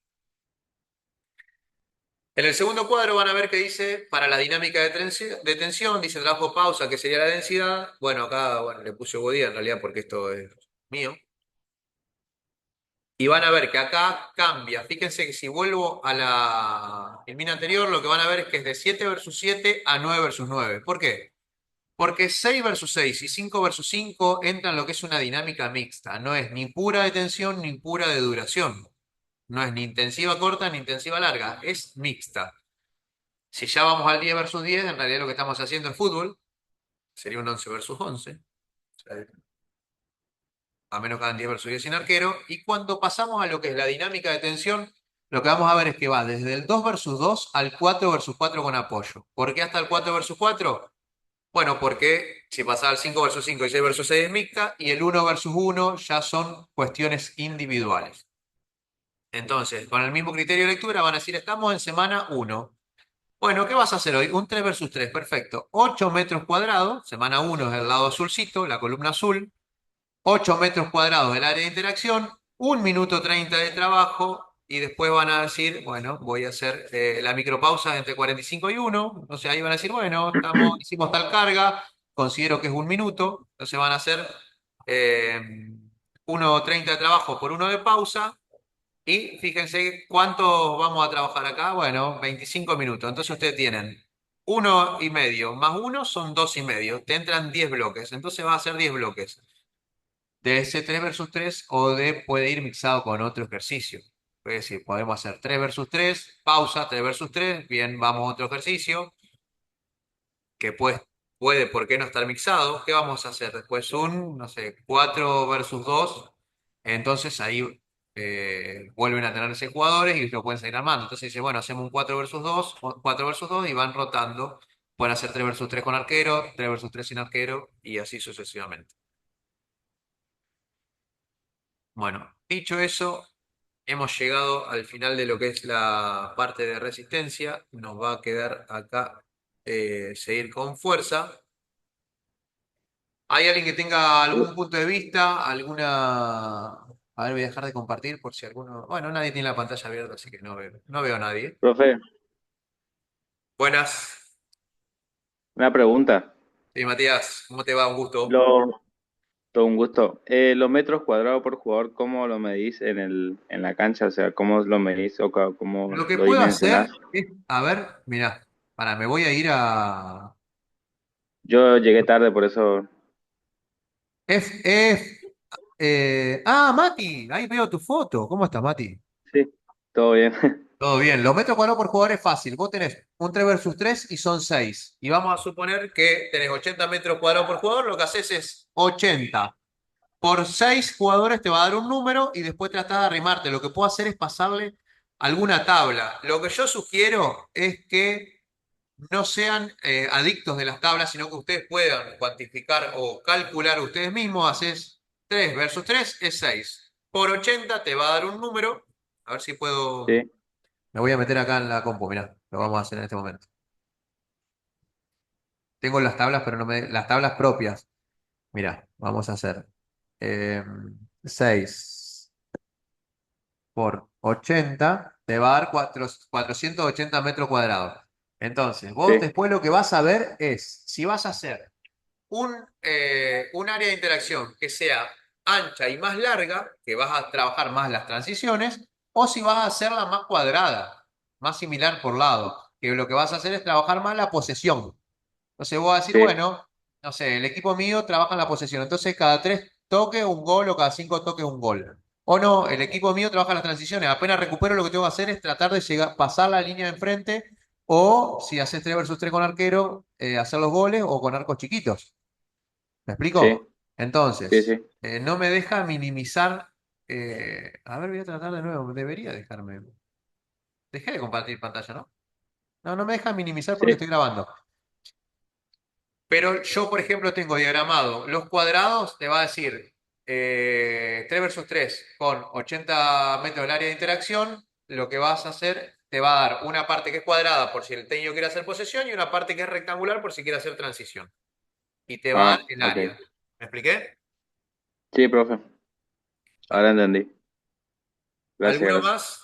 En el segundo cuadro van a ver que dice, para la dinámica de tensión, dice trabajo pausa, que sería la densidad. Bueno, acá bueno, le puse Godía en realidad porque esto es mío. Y van a ver que acá cambia. Fíjense que si vuelvo a el min anterior, lo que van a ver es que es de 7 versus 7 a 9 versus 9. ¿Por qué? Porque 6 versus 6 y 5 versus 5 entran en lo que es una dinámica mixta. No es ni pura de tensión ni pura de duración. No es ni intensiva corta ni intensiva larga. Es mixta. Si ya vamos al 10 versus 10, en realidad lo que estamos haciendo en fútbol sería un 11 versus 11. O sea, a menos que hagan 10 versus 10 sin arquero. Y cuando pasamos a lo que es la dinámica de tensión, lo que vamos a ver es que va desde el 2 versus 2 al 4 versus 4 con apoyo. ¿Por qué hasta el 4 versus 4? Bueno, porque si pasaba al 5 versus 5 y 6 versus 6 es mixta, y el 1 versus 1 ya son cuestiones individuales. Entonces, con el mismo criterio de lectura van a decir, estamos en semana 1. Bueno, ¿qué vas a hacer hoy? Un 3 versus 3, perfecto. 8 metros cuadrados, semana 1 es el lado azulcito, la columna azul. 8 metros cuadrados del área de interacción, 1 minuto 30 de trabajo, y después van a decir, bueno, voy a hacer la micropausa entre 45 y 1. Entonces ahí van a decir, bueno, hicimos tal carga, considero que es 1 minuto. Entonces van a hacer 1:30 de trabajo por 1 de pausa. Y fíjense cuánto vamos a trabajar acá. Bueno, 25 minutos. Entonces ustedes tienen 1,5 más 1 son 2,5. Te entran 10 bloques. Entonces va a ser 10 bloques de ese 3 versus 3 o puede ir mixado con otro ejercicio. Es decir, podemos hacer 3 versus 3, pausa, 3 versus 3, bien, vamos a otro ejercicio, que puede, ¿por qué no estar mixado? ¿Qué vamos a hacer? Después no sé, 4 versus 2, entonces ahí vuelven a tenerse jugadores y lo pueden seguir armando. Entonces dice, bueno, hacemos un 4 versus 2, o 4 versus 2 y van rotando. Pueden hacer 3 versus 3 con arquero, 3 versus 3 sin arquero y así sucesivamente. Bueno, dicho eso, hemos llegado al final de lo que es la parte de resistencia. Nos va a quedar acá seguir con fuerza. ¿Hay alguien que tenga algún punto de vista? ¿Alguna? A ver, voy a dejar de compartir por si alguno. Bueno, nadie tiene la pantalla abierta, así que no veo a nadie. Profe, Buenas. una pregunta. Sí, Matías, ¿cómo te va? Un gusto. Lo, Todo un gusto. Los metros cuadrados por jugador, ¿cómo lo medís en la cancha? O sea, ¿cómo lo medís o cómo Lo que lo puedo hacer dimensionás? es, a ver, mirá, me voy a ir a Yo llegué tarde, por eso, Mati, ahí veo tu foto. ¿Cómo estás, Mati? sí, todo bien. Todo bien. Los metros cuadrados por jugador es fácil. Vos tenés un 3 versus 3 y son 6. Y vamos a suponer que tenés 80 metros cuadrados por jugador. Lo que haces es 80 por 6 jugadores te va a dar un número y después tratás de arrimarte. Lo que puedo hacer es pasarle alguna tabla. Lo que yo sugiero es que no sean adictos de las tablas, sino que ustedes puedan cuantificar o calcular ustedes mismos. Haces 3 versus 3 es 6. Por 80 te va a dar un número. A ver si puedo. Sí, Me voy a meter acá en la compu, mirá. Lo vamos a hacer en este momento. Tengo las tablas, pero no las tablas propias. Mirá, vamos a hacer 6 por 80 te va a dar 480 metros cuadrados. Entonces, vos sí, después lo que vas a ver es si vas a hacer un área de interacción que sea ancha y más larga, que vas a trabajar más las transiciones, o si vas a hacerla más cuadrada, más similar por lado, que lo que vas a hacer es trabajar más la posesión. Entonces vos vas a decir, sí, bueno, no sé, el equipo mío trabaja en la posesión, entonces cada 3 toques un gol o cada 5 toques un gol. O no, el equipo mío trabaja en las transiciones, apenas recupero lo que tengo que hacer es tratar de pasar la línea de enfrente, o si haces 3 versus 3 con arquero, hacer los goles o con arcos chiquitos. ¿Me sí, explico? sí, Entonces, sí, no me deja minimizar. A ver, voy a tratar de nuevo. Debería dejarme. Dejé de compartir pantalla, ¿no? No, no me deja minimizar porque sí, estoy grabando. Pero yo, por ejemplo, tengo diagramado los cuadrados, te va a decir 3 versus 3 con 80 metros del área de interacción. Lo que vas a hacer, te va a dar una parte que es cuadrada por si el técnico quiere hacer posesión y una parte que es rectangular por si quiere hacer transición. Y te va a ah, dar el ok. área. ¿Me expliqué? Sí, profe, ahora entendí. Gracias, ¿Alguno gracias. más?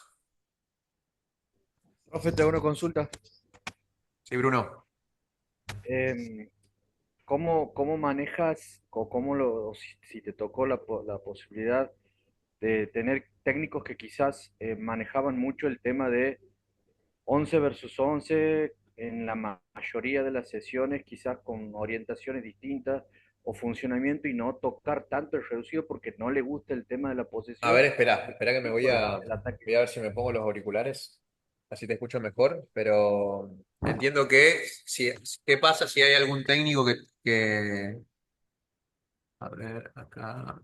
Profe, te hago una consulta. Sí, Bruno. Em, ¿cómo manejas o si te tocó la posibilidad de tener técnicos que quizás manejaban mucho el tema de 11 versus 11 en la mayoría de las sesiones, quizás con orientaciones distintas o funcionamiento y no tocar tanto el reducido porque no le gusta el tema de la A posesión ver, espera que me y por el ataque. voy a ver si me pongo los auriculares, así te escucho mejor, pero entiendo que ¿qué pasa si hay algún técnico a ver, acá.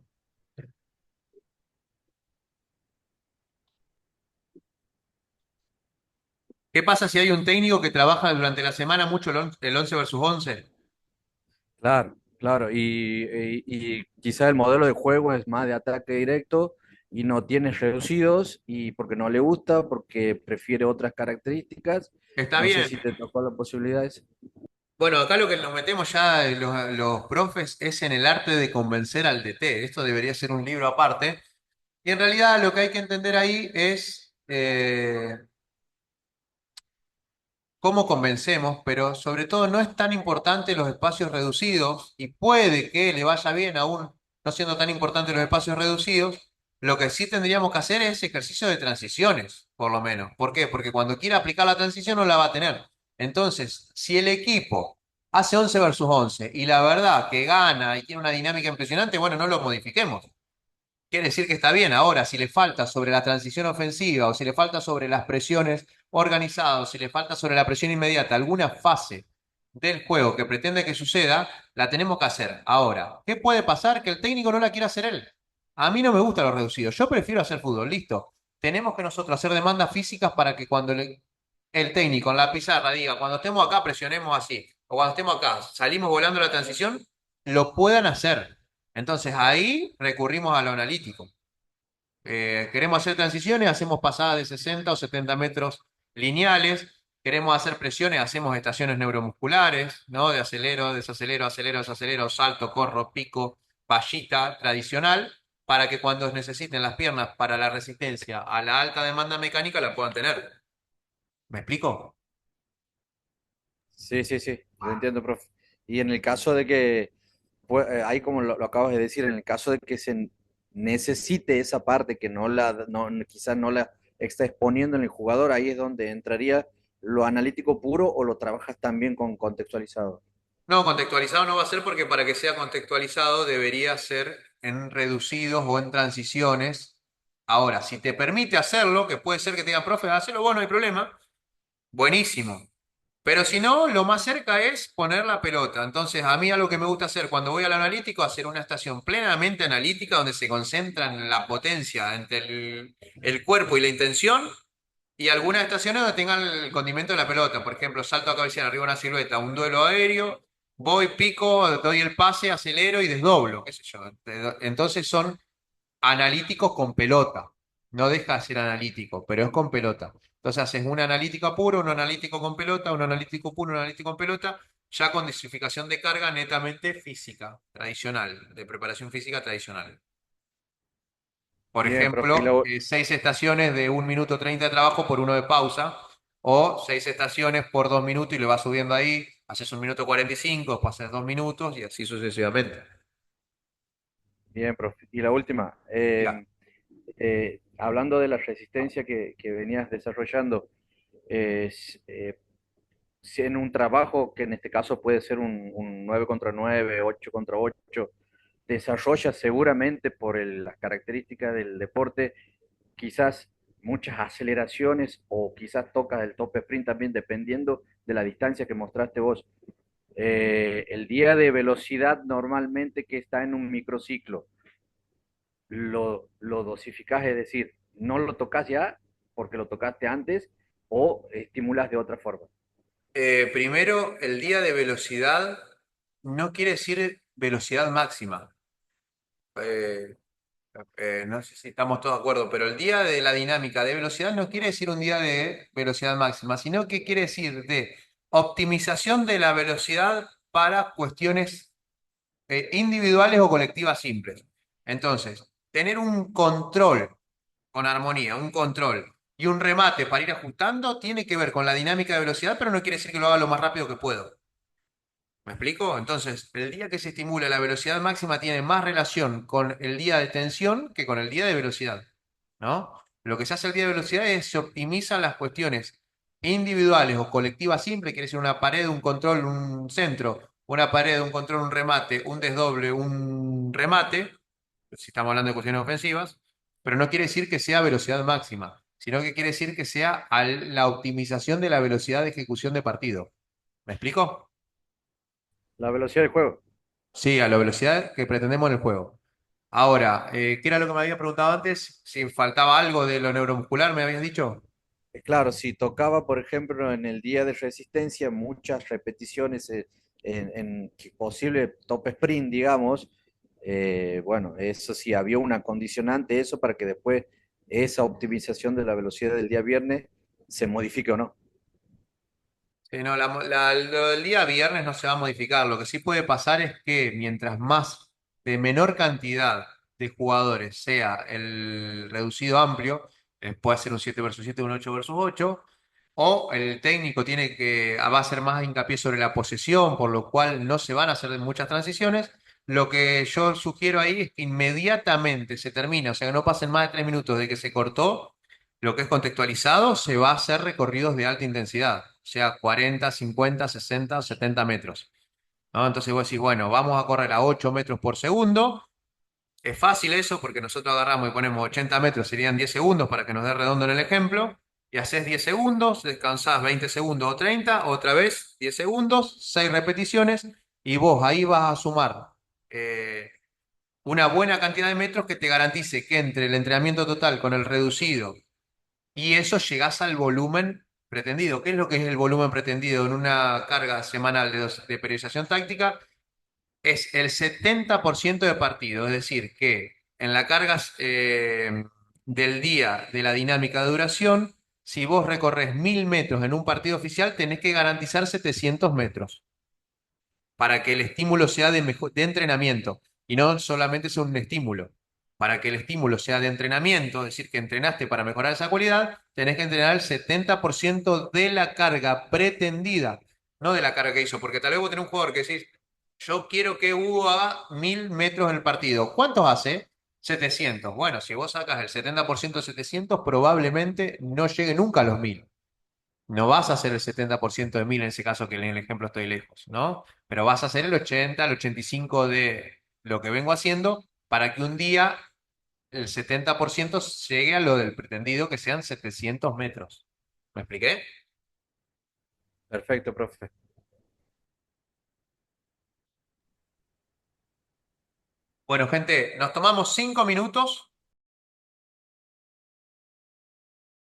¿Qué pasa si hay un técnico que trabaja durante la semana mucho el 11 versus 11? Claro, claro, y quizás el modelo de juego es más de ataque directo y no tiene reducidos y porque no le gusta, porque prefiere otras características. Está No sé bien. si te tocó la posibilidad esa. Bueno, acá lo que nos metemos ya los profes es en el arte de convencer al DT. Esto debería ser un libro aparte. Y en realidad lo que hay que entender ahí es cómo convencemos, pero sobre todo no es tan importante los espacios reducidos y puede que le vaya bien aún no siendo tan importante los espacios reducidos. Lo que sí tendríamos que hacer es ejercicio de transiciones, por lo menos. ¿Por qué? Porque cuando quiera aplicar la transición no la va a tener. Entonces, si el equipo hace 11 versus 11 y la verdad que gana y tiene una dinámica impresionante, bueno, no lo modifiquemos. Quiere decir que está bien. Ahora, si le falta sobre la transición ofensiva o si le falta sobre las presiones organizadas o si le falta sobre la presión inmediata alguna fase del juego que pretende que suceda, la tenemos que hacer. Ahora, ¿qué puede pasar? Que el técnico no la quiera hacer él. A mí no me gustan los reducidos. Yo prefiero hacer fútbol. Listo. Tenemos que nosotros hacer demandas físicas para que cuando el técnico en la pizarra diga, cuando estemos acá presionemos así, o cuando estemos acá salimos volando la transición, lo puedan hacer. Entonces ahí recurrimos a lo analítico. Queremos hacer transiciones, hacemos pasadas de 60 o 70 metros lineales. Queremos hacer presiones, hacemos estaciones neuromusculares, ¿no? De acelero, desacelero, acelero, desacelero, salto, corro, pico, vallita tradicional, para que cuando necesiten las piernas para la resistencia a la alta demanda mecánica la puedan tener. ¿Me explico? Sí, sí, sí, lo entiendo, profe. Y en el caso de que, pues, ahí como lo acabas de decir, en el caso de que se necesite esa parte que quizás no la está exponiendo en el jugador, ahí es donde entraría lo analítico puro o lo trabajas también con contextualizado. No, contextualizado no va a ser porque para que sea contextualizado debería ser en reducidos o en transiciones. Ahora, si te permite hacerlo, que puede ser que te digan, profe, hacelo vos, no hay problema, buenísimo. Pero si no, lo más cerca es poner la pelota. Entonces, a mí algo que me gusta hacer cuando voy al analítico, hacer una estación plenamente analítica donde se concentran la potencia entre el cuerpo y la intención y algunas estaciones donde tengan el condimento de la pelota. Por ejemplo, salto a cabecear arriba de una silueta, un duelo aéreo, voy, pico, doy el pase, acelero y desdoblo, qué sé yo. Entonces son analíticos con pelota. No deja de ser analítico, pero es con pelota. Entonces haces un analítico puro, un analítico con pelota, un analítico puro, un analítico con pelota, ya con dosificación de carga netamente física, tradicional, de preparación física tradicional. Por Bien, profe. ejemplo, 6 estaciones de 1 minuto 30 de trabajo por uno de pausa, o 6 estaciones por 2 minutos y le vas subiendo ahí, haces 1 minuto 45, después haces 2 minutos y así sucesivamente. Bien, profe. Y la última, Ya. hablando de la resistencia que venías desarrollando, si en un trabajo que en este caso puede ser un 9 contra 9, 8 contra 8, desarrolla seguramente por las características del deporte, quizás muchas aceleraciones o quizás tocas el tope sprint también dependiendo de la distancia que mostraste vos. El día de velocidad normalmente que está en un microciclo, lo dosificás, es decir, no lo tocas ya porque lo tocaste antes o estimulas de otra forma. Primero, el día de velocidad no quiere decir velocidad máxima. Eh, no sé si estamos todos de acuerdo, pero el día de la dinámica de velocidad no quiere decir un día de velocidad máxima, sino que quiere decir de optimización de la velocidad para cuestiones individuales o colectivas simples. Entonces, tener un control con armonía, un control y un remate para ir ajustando tiene que ver con la dinámica de velocidad, pero no quiere decir que lo haga lo más rápido que puedo. ¿Me explico? Entonces, el día que se estimula la velocidad máxima tiene más relación con el día de tensión que con el día de velocidad, ¿no? Lo que se hace el día de velocidad es se optimizan las cuestiones individuales o colectivas simples, quiere decir una pared, un control, un centro, una pared, un control, un remate, un desdoble, un remate, si estamos hablando de cuestiones ofensivas, pero no quiere decir que sea velocidad máxima, sino que quiere decir que sea la optimización de la velocidad de ejecución de partido. ¿Me explico? La velocidad del juego. Sí, a la velocidad que pretendemos en el juego. Ahora, ¿qué era lo que me había preguntado antes? Si faltaba algo de lo neuromuscular, me habías dicho. Claro, si tocaba, por ejemplo, en el día de resistencia, muchas repeticiones en posible top sprint, digamos, bueno, eso sí, había una condicionante, eso para que después esa optimización de la velocidad del día viernes se modifique o no. Sí, no, lo del día viernes no se va a modificar. Lo que sí puede pasar es que mientras más de menor cantidad de jugadores sea el reducido amplio, puede ser un 7 versus 7, un 8 versus 8, o el técnico va a hacer más hincapié sobre la posesión, por lo cual no se van a hacer muchas transiciones. Lo que yo sugiero ahí es que inmediatamente se termina, o sea, que no pasen más de 3 minutos de que se cortó lo que es contextualizado, se va a hacer recorridos de alta intensidad, o sea, 40, 50, 60, 70 metros, ¿no? Entonces vos decís, bueno, vamos a correr a 8 metros por segundo. Es fácil eso porque nosotros agarramos y ponemos 80 metros, serían 10 segundos para que nos dé redondo en el ejemplo. Y haces 10 segundos, descansás 20 segundos o 30, otra vez 10 segundos, 6 repeticiones, y vos ahí vas a sumar eh, una buena cantidad de metros que te garantice que entre el entrenamiento total con el reducido y eso llegás al volumen pretendido. ¿Qué es lo que es el volumen pretendido en una carga semanal de periodización táctica? Es el 70% de partido, es decir, que en la carga del día de la dinámica de duración, si vos recorres 1000 metros en un partido oficial, tenés que garantizar 700 metros para que el estímulo sea de entrenamiento y no solamente sea un estímulo. Para que el estímulo sea de entrenamiento, es decir, que entrenaste para mejorar esa cualidad, tenés que entrenar el 70% de la carga pretendida, no de la carga que hizo. Porque tal vez vos tenés un jugador que decís, yo quiero que Hugo haga 1000 metros en el partido. ¿Cuántos hace? 700. Bueno, si vos sacas el 70% de 700, probablemente no llegue nunca a los 1000. No vas a hacer el 70% de 1000 en ese caso que en el ejemplo estoy lejos, ¿no? Pero vas a hacer el 80, el 85 de lo que vengo haciendo para que un día el 70% llegue a lo del pretendido que sean 700 metros. ¿Me expliqué? Perfecto, profe. Bueno, gente, nos tomamos 5 minutos